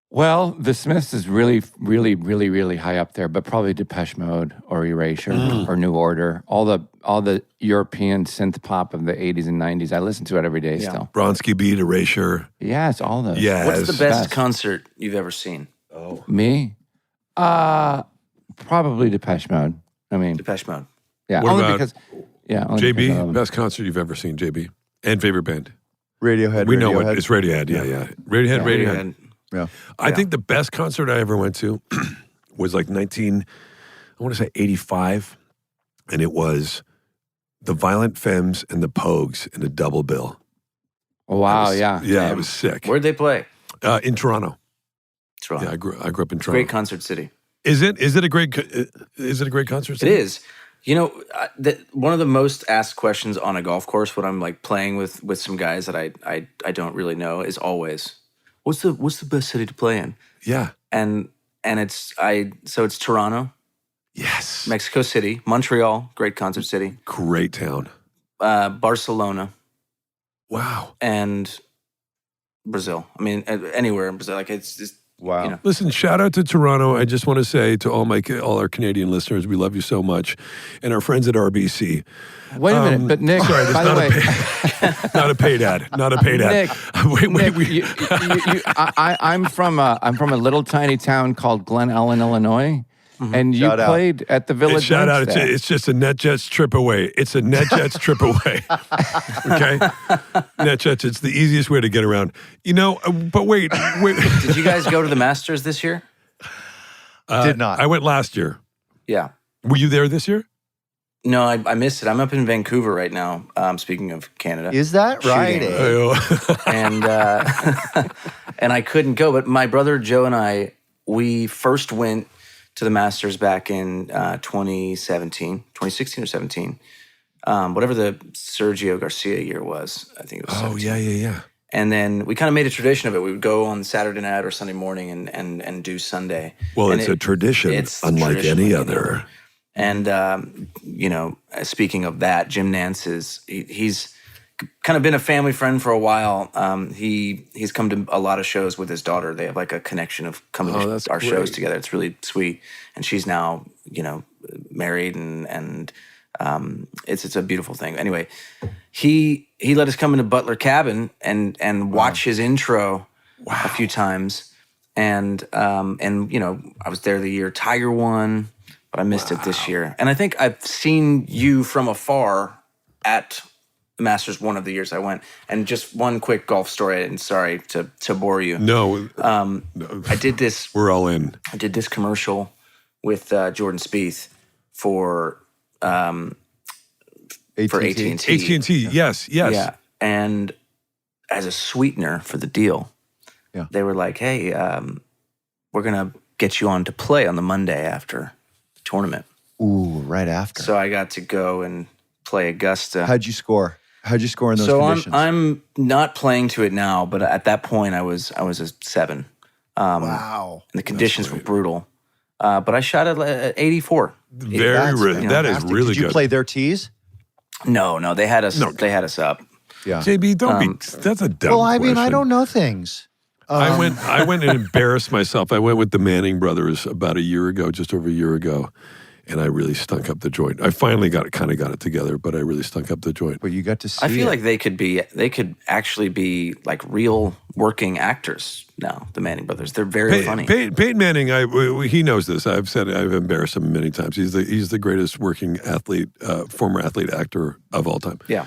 Well, the Smiths is really, really, really, really high up there, but probably Depeche Mode or Erasure or New Order. All the European synth pop of the 80s and 90s. I listen to it every day still. Bronski Beat, Erasure. Yes, all those. Yes. What's the best concert you've ever seen? Oh. Me? Probably Depeche Mode. I mean, Depeche Mode. yeah, What only about because, only because I love JB, them. best concert you've ever seen, JB. And favorite band. Radiohead. We know what it's Radiohead. Yeah. Radiohead. Yeah. I think the best concert I ever went to was like 85, and it was the Violent Femmes and the Pogues in a double bill. Oh, wow, Yeah, it was sick. Where'd they play? In Toronto. Toronto. Yeah, I grew up in Toronto. Great concert city. Is it a great concert? It city? is. You know, one of the most asked questions on a golf course when I'm like playing with some guys that I don't really know is always, what's the best city to play in? Yeah. And it's Toronto, Yes. Mexico City, Montreal, great concert city, Great town. Barcelona, Wow. and Brazil. I mean, anywhere in Brazil. Like it's just Wow. You know. Listen, shout out to Toronto. I just want to say to all our Canadian listeners, we love you so much, and our friends at RBC. Wait a minute, but Nick, Sorry, by the way, not a paid ad. Not a paid ad. Nick, I'm from a little tiny town called Glen Ellen, Illinois, and you Shout out. played at the Village. Shout out! Wednesday. It's just a NetJets trip away. It's a NetJets trip away. Okay, NetJets. It's the easiest way to get around. You know, but wait. Did you guys go to the Masters this year? Did not. I went last year. Yeah. Were you there this year? No, I missed it. I'm up in Vancouver right now. Speaking of Canada, Is that right? Shooting. eh? and I couldn't go. But my brother Joe and I, we first went to the Masters back in 2016 or 17, whatever the Sergio Garcia year was. I think it was. Oh 17. yeah. And then we kind of made a tradition of it. We would go on Saturday night or Sunday morning and do Sunday. Well, And it's a tradition, it's the unlike tradition any like other. And, you know, speaking of that, Jim Nance he's kind of been a family friend for a while. He's come to a lot of shows with his daughter. They have like a connection of coming to that's our great. shows together. It's really sweet. And she's now, you know, married and it's a beautiful thing. Anyway, he let us come into Butler Cabin and watch his intro a few times. And you know, I was there the year Tiger won, but I missed it this year. And I think I've seen you from afar at the Masters one of the years I went. And just one quick golf story, and sorry to bore you. No, I did this. we're all in. I did this commercial with Jordan Spieth for AT&T. AT&T. Yes. Yeah, and as a sweetener for the deal, they were like, "Hey, we're gonna get you on to play on the Monday after the tournament." Ooh, right after. So I got to go and play Augusta. How'd you score? How'd you score in those So conditions? I'm not playing to it now, but at that point I was a 7. Wow. And the conditions were brutal. But I shot at 84. That is fantastic. really Did you good. play their tees? No, they had us. They had us up. Yeah. JB, don't be. That's a dumb Well, I mean, I question. don't know things. I went and embarrassed myself. I went with the Manning brothers about a year ago, just over a year ago, and I really stunk up the joint. I finally got it together, but I really stunk up the joint. But you got to see I feel it. like they could actually be like real working actors now. The Manning brothers, they're very funny. Peyton Manning, he knows this. I've embarrassed him many times. He's the greatest working athlete, former athlete actor of all time. Yeah.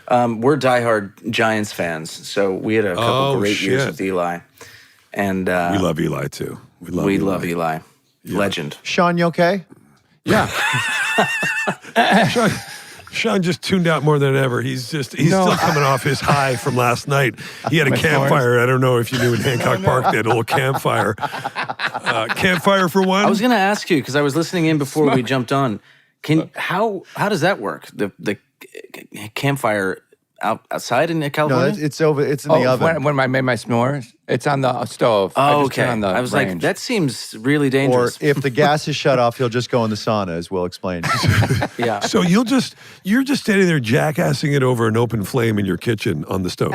We're diehard Giants fans, so we had a couple great years shit. with Eli, and We love Eli too. we love Eli. Legend. Sean, you okay? Yeah. Sean just tuned out more than ever. He's still coming off his high from last night. He had a campfire. I don't know if you knew in Hancock Park they had a little campfire. Campfire for one. I was going to ask you because I was listening in before we jumped on. How does that work? The campfire outside in No, California? it's over. It's in the oven. When I made my s'mores, it's on the stove. I Oh, just turn okay. on the I was range. like, that seems really Or dangerous. if the gas is shut off, he'll just go in the sauna, as Will explained. Yeah. So you're just standing there jackassing it over an open flame in your kitchen on the stove.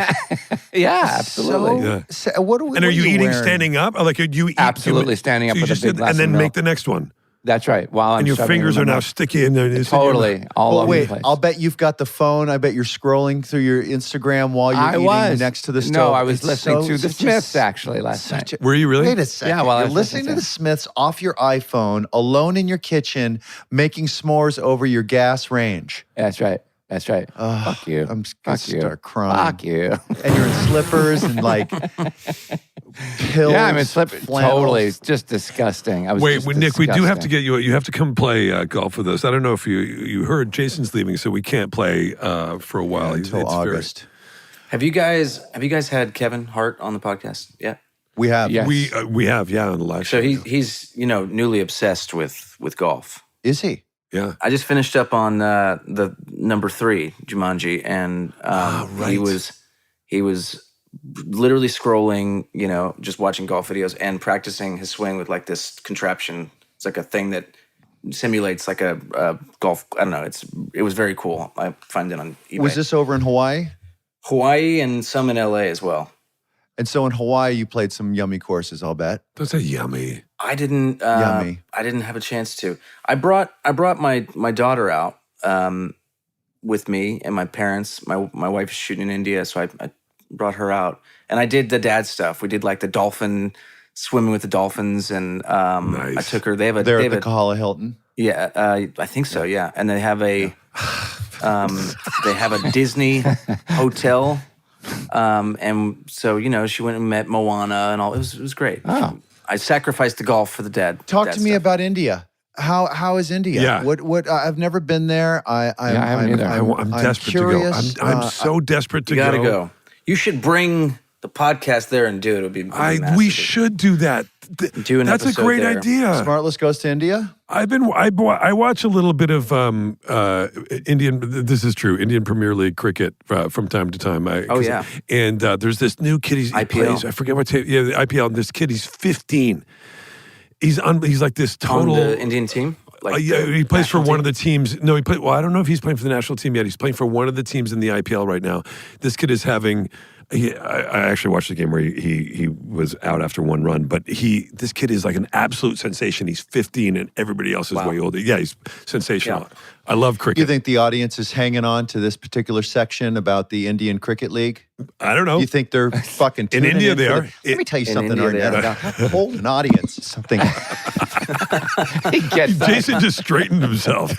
Yeah, absolutely. Yeah. So what And are you eating wearing? standing up? Or like, do you eat Absolutely standing up so you with a just big glass and then of make milk. the next one. That's right. While I'm And your shoving it in fingers my are now mouth. sticky and it's Totally all Well, over the wait, place. I'll bet you've got the phone. I bet you're scrolling through your Instagram while you're eating next to the stove. No, I was It's listening to the such a- Smiths actually last such night. a- Were you really? Wait a second. Yeah, while I you're was listening to listening the Smiths off your iPhone, alone in your kitchen, making s'mores over your gas range. That's right. That's right. Fuck you. I'm just gonna Fuck you. start crying. Fuck you. And you're in slippers and like pills. Yeah, I mean, flannels. totally. It's just disgusting. I was Wait, just Nick, we do have to disgusting. get you. You have to come play golf with us. I don't know if you heard Jason's leaving, so we can't play for a while. Until It's very- August. Have you guys had Kevin Hart on the podcast yet? We have. Yes. we have on the live So show. he's newly obsessed with golf. Is he? Yeah. I just finished up on the number 3 Jumanji, and right. he was literally scrolling, just watching golf videos and practicing his swing with like this contraption. It's like a thing that simulates like a golf. I don't know. It was very cool. I find it on eBay. Was this over in Hawaii? Hawaii and some in LA as well? And so in Hawaii, you played some yummy courses, I'll bet. That's a yummy. I didn't. Yummy. I didn't have a chance to. I brought my daughter out with me and my parents. My wife is shooting in India, so I brought her out, and I did the dad stuff. We did like the dolphin swimming with the dolphins, and Nice. I took her. They have There at the Kahala Hilton. yeah, I think so. Yeah, and they have a Disney hotel. And so, she went and met Moana and all. It was great. Oh. I sacrificed the golf for the dad. Talk dad to me stuff. about India. How is India? Yeah. What I've never been there. I haven't either. I'm desperate curious. to go. I'm so desperate to You go. gotta go. You should bring the podcast there and do it. It would be massive. We should do that. Do an That's a episode great there. idea. SmartLess goes to India. I watch a little bit of Indian. This is true. Indian Premier League cricket from time to time. Yeah. And there's this new kid. He IPL. plays. I forget what. The IPL. And this kid. He's 15. He's like this On total. the Indian team. Yeah, he plays for national one of team? the teams. No, he played. Well, I don't know if he's playing for the national team yet. He's playing for one of the teams in the IPL right now. This kid is having. I actually watched the game where he was out after one run, but this kid is like an absolute sensation. He's 15 and everybody else is way older. Yeah, he's sensational. Yeah. I love cricket. You think the audience is hanging on to this particular section about the Indian Cricket League? I don't know. You think they're fucking In tuning India in they for are. Let me tell you In something, India they Arnett. Hold an audience. Something. He gets that. Jason just straightened himself.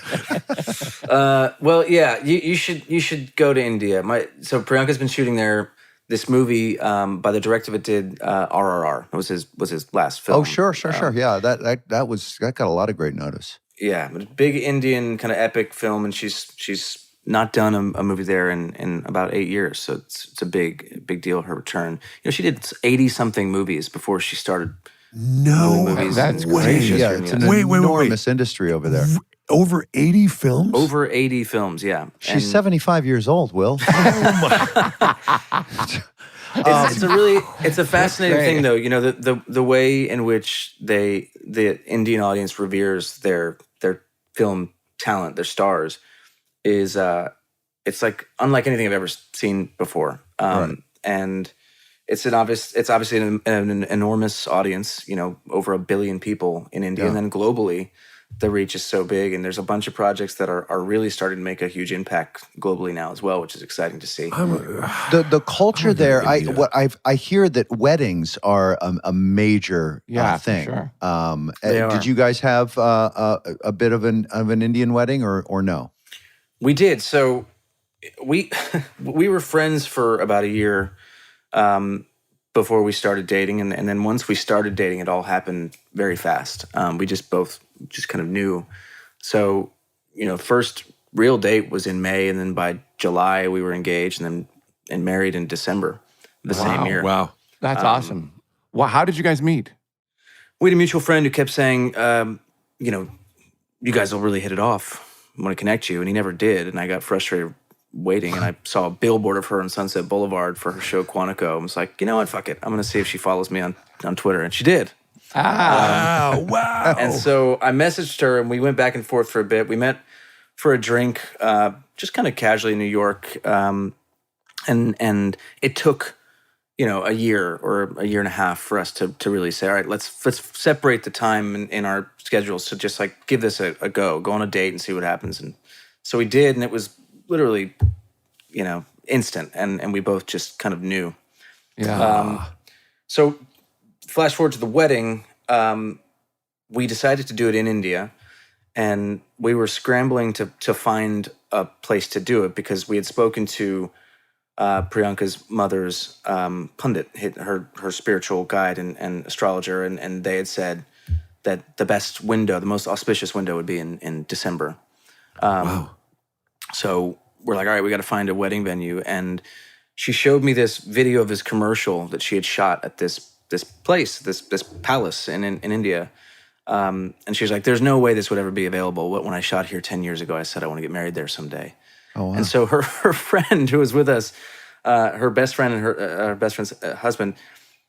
Well, yeah, you should go to India. So Priyanka's been shooting there. This movie by the director of it did RRR. It was his last film. Oh, sure. Yeah, that got a lot of great notice. Yeah, but big Indian kind of epic film, and she's not done a movie there in about 8 years, so it's a big deal. Her return. She did 80-something movies before she started. No, movies. That's Way. gracious. Yeah, it's an Wait. enormous industry over there. Over 80 films. Over 80 films, yeah. She's 75 years old, Will. It's a fascinating great. thing, though. The way in which the Indian audience reveres their film talent, their stars, is it's like unlike anything I've ever seen before. Right. And it's obviously an enormous audience. Over 1 billion people in India, and then globally. The reach is so big, and there's a bunch of projects that are really starting to make a huge impact globally now as well, which is exciting to see. The culture there, I hear that weddings are a major Yeah, for thing. sure. They are. Did you guys have a bit of an Indian wedding or no? We did. So we were friends for about a year before we started dating, and then once we started dating, it all happened very fast. We both kind of knew. So, first real date was in May, and then by July we were engaged, and married in December the same year. Wow. That's awesome. Well, how did you guys meet? We had a mutual friend who kept saying, you guys will really hit it off. I want to connect you, and he never did. And I got frustrated waiting, and I saw a billboard of her on Sunset Boulevard for her show Quantico. I was like, you know what, fuck it. I'm going to see if she follows me on Twitter. And she did. Wow. And so I messaged her, and we went back and forth for a bit. We met for a drink, just kind of casually in New York. And it took, a year or a year and a half for us to really say, all right, let's separate the time in our schedules to just like give this a go on a date and see what happens. And so we did, and it was literally, instant. And we both just kind of knew. Yeah. So flash forward to the wedding, we decided to do it in India, and we were scrambling to find a place to do it because we had spoken to Priyanka's mother's pundit, her spiritual guide and astrologer, and they had said that the best window, the most auspicious window would be in December. Wow. So we're like, all right, we got to find a wedding venue. And she showed me this video of this commercial that she had shot at this place, this palace in India. And she was like, there's no way this would ever be available. When I shot here 10 years ago, I said I want to get married there someday. Oh, wow. And so her friend who was with us, her best friend and her best friend's husband,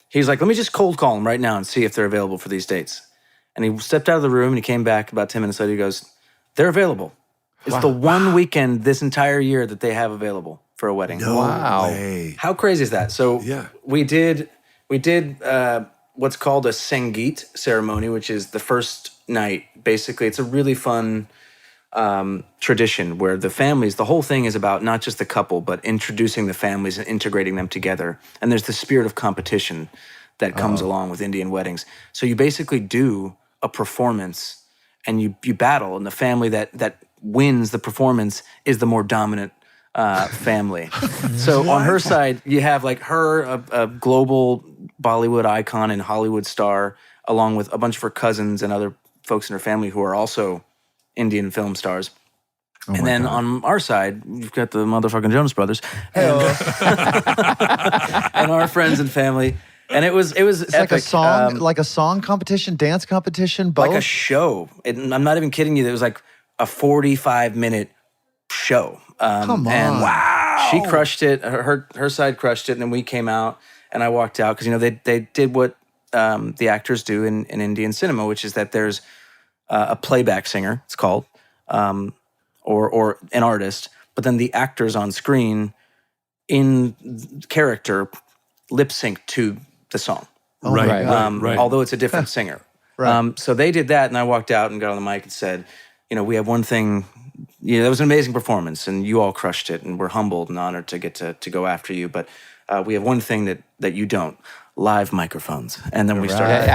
he's like, let me just cold call them right now and see if they're available for these dates. And he stepped out of the room and he came back about 10 minutes later. He goes, they're available. It's the one weekend this entire year that they have available for a wedding. No Wow. way. How crazy is that? So Yeah. we did what's called a Sangeet ceremony, which is the first night. Basically, it's a really fun tradition where the families, the whole thing is about not just the couple, but introducing the families and integrating them together. And there's the spirit of competition that comes along with Indian weddings. So you basically do a performance and you battle, and the family that wins the performance is the more dominant family. So on her side, you have like her, a global Bollywood icon and Hollywood star, along with a bunch of her cousins and other folks in her family who are also Indian film stars. And then on our side, you've got the motherfucking Jonas Brothers and, and our friends and family. And it was It's epic. like a song competition, dance competition, both. Like a show. I'm not even kidding you. It was like a 45-minute show. Come on. And wow. She crushed it. Her side crushed it. And then we came out and I walked out because, they did what the actors do in Indian cinema, which is that there's a playback singer, it's called, or an artist. But then the actors on screen in character lip sync to the song. Right. Right. Although it's a different singer. Right. So they did that, and I walked out and got on the mic and said, we have one thing. That was an amazing performance, and you all crushed it, and we're humbled and honored to get to go after you. But we have one thing that you don't: live microphones. And then we started.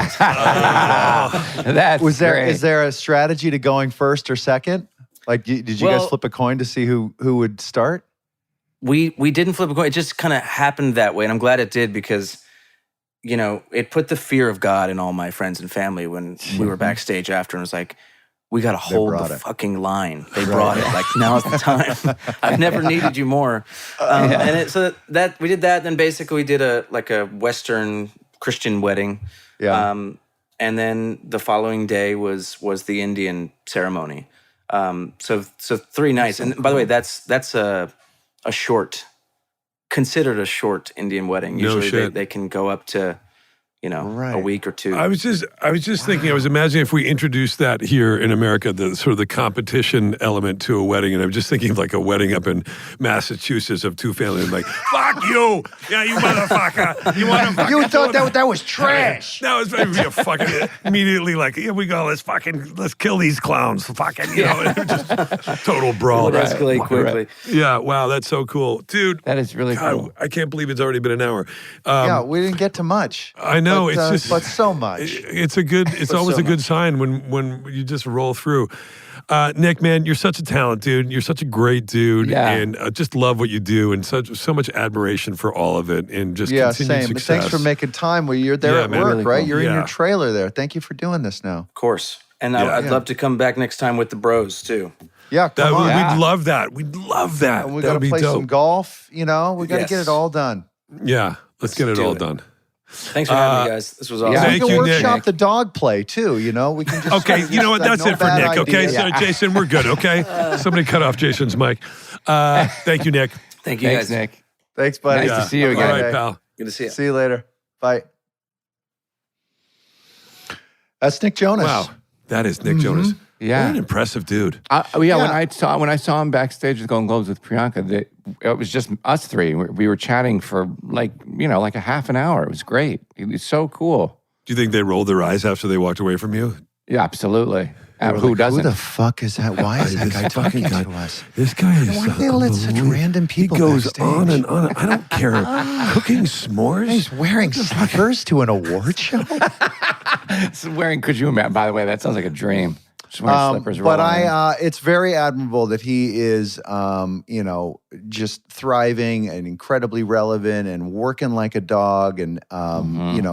That's great. Is there a strategy to going first or second? Like, did you guys flip a coin to see who would start? We didn't flip a coin. It just kind of happened that way, and I'm glad it did because, it put the fear of God in all my friends and family when we were backstage after, and it was like, we got to hold the fucking line. They brought it. Like, now's the time. I've never needed you more. And so that we did that. Then basically we did a Western Christian wedding. Yeah. And then the following day was the Indian ceremony. So 3 nights. And by the way, that's a short, considered a short Indian wedding. No Usually shit. they can go up to, a week or 2. I was just thinking, I was imagining if we introduced that here in America, the sort of the competition element to a wedding, and I'm just thinking of like a wedding up in Massachusetts of 2 families, like, fuck you, yeah, you motherfucker, you want to You thought that was trash. That was fucking immediately like, here we go, let's kill these clowns, fucking, just total brawl. It would escalate quickly. Yeah, wow, that's so cool, dude. That is really cool. I can't believe it's already been an hour. Yeah, we didn't get to much. I know, but so much. It's always a good sign when you just roll through. Nick, man, you're such a talent, dude. You're such a great dude, and just love what you do, and so much admiration for all of it, and just continued same. success. Thanks for making time. You're there at man, work, really right? cool. You're in your trailer there. Thank you for doing this now. Of course. And I'd love to come back next time with the bros, too. Yeah, come on. We'd love that. We'd love that. And we That got would to be play dope. some golf. We got to get Yes. it all done. Yeah, let's get it do all it. done. Thanks for having me, guys. This was awesome. Yeah. We Thank can you, workshop Nick. the dog play too. We can just Okay, you know what? That's it for Nick. Okay, idea. so Jason, we're good. Okay, somebody cut off Jason's mic. Thank you, Nick. Thank you, Thanks, guys. Nick. Thanks, buddy. Nice to see you All again. right, pal. Good to see you. See you later. Bye. That's Nick Jonas. Wow, that is Nick Jonas. Yeah. What an impressive dude. When I saw him backstage at Golden Globes with Priyanka, it was just us three. We were chatting for like a half an hour. It was great. He was so cool. Do you think they rolled their eyes after they walked away from you? Yeah, absolutely. They were Who like, doesn't? Who the fuck is that? Why is that This guy talking fucking guy. to us? This guy is. Why do they let such random people He goes backstage? on and on. I don't care. Cooking s'mores. He's wearing slippers to an award show. Could you imagine? By the way, that sounds like a dream. Just wearing slippers. But rolling in. it's very admirable that he is, just thriving and incredibly relevant and working like a dog. And,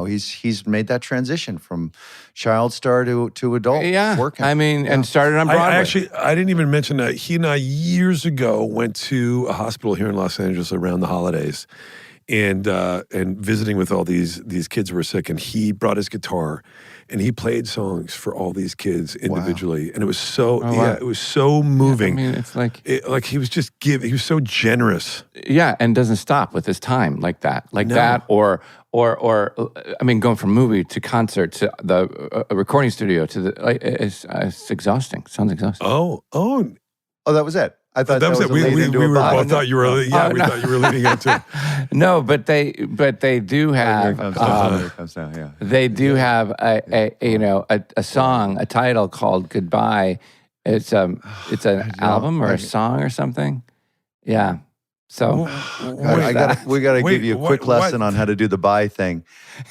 he's made that transition from child star to adult. Yeah, working. I mean, and started on Broadway. I didn't even mention that he and I years ago went to a hospital here in Los Angeles around the holidays, and visiting with all these kids who were sick, and he brought his guitar, and he played songs for all these kids individually, and it was so it was so moving. I mean, it's like he was just he was so generous. Yeah, and doesn't stop with his time like that, or I mean, going from movie to concert to the recording studio to it's exhausting. Sounds exhausting. Oh, that was it. I thought that was it. We were both thought you were. Yeah, we thought you were leading into it. No, but they do have. Here it comes down. Yeah. They do have a song, a title called "Goodbye." It's an album or a song or something. Yeah. So we gotta give you a quick lesson on how to do the bye thing.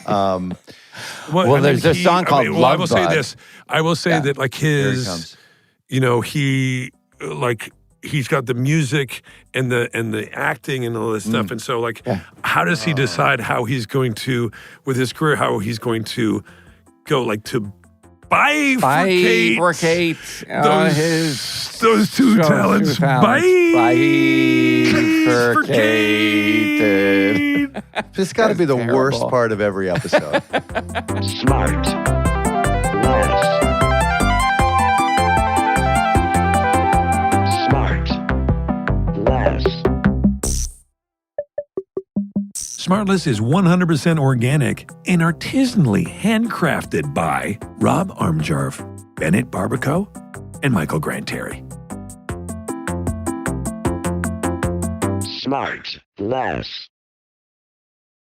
There's a song called "Love I will say Bug." this. I will say that like his, he's got the music and the acting and all this stuff. And so how does he decide how he's going to, with his career, how he's going to go to bifurcate those two talents. Bifurcated. This got to be the terrible. worst part of every episode. SmartLess is 100% organic and artisanally handcrafted by Rob Armjarv, Bennett Barbaco, and Michael Granteri. SmartLess.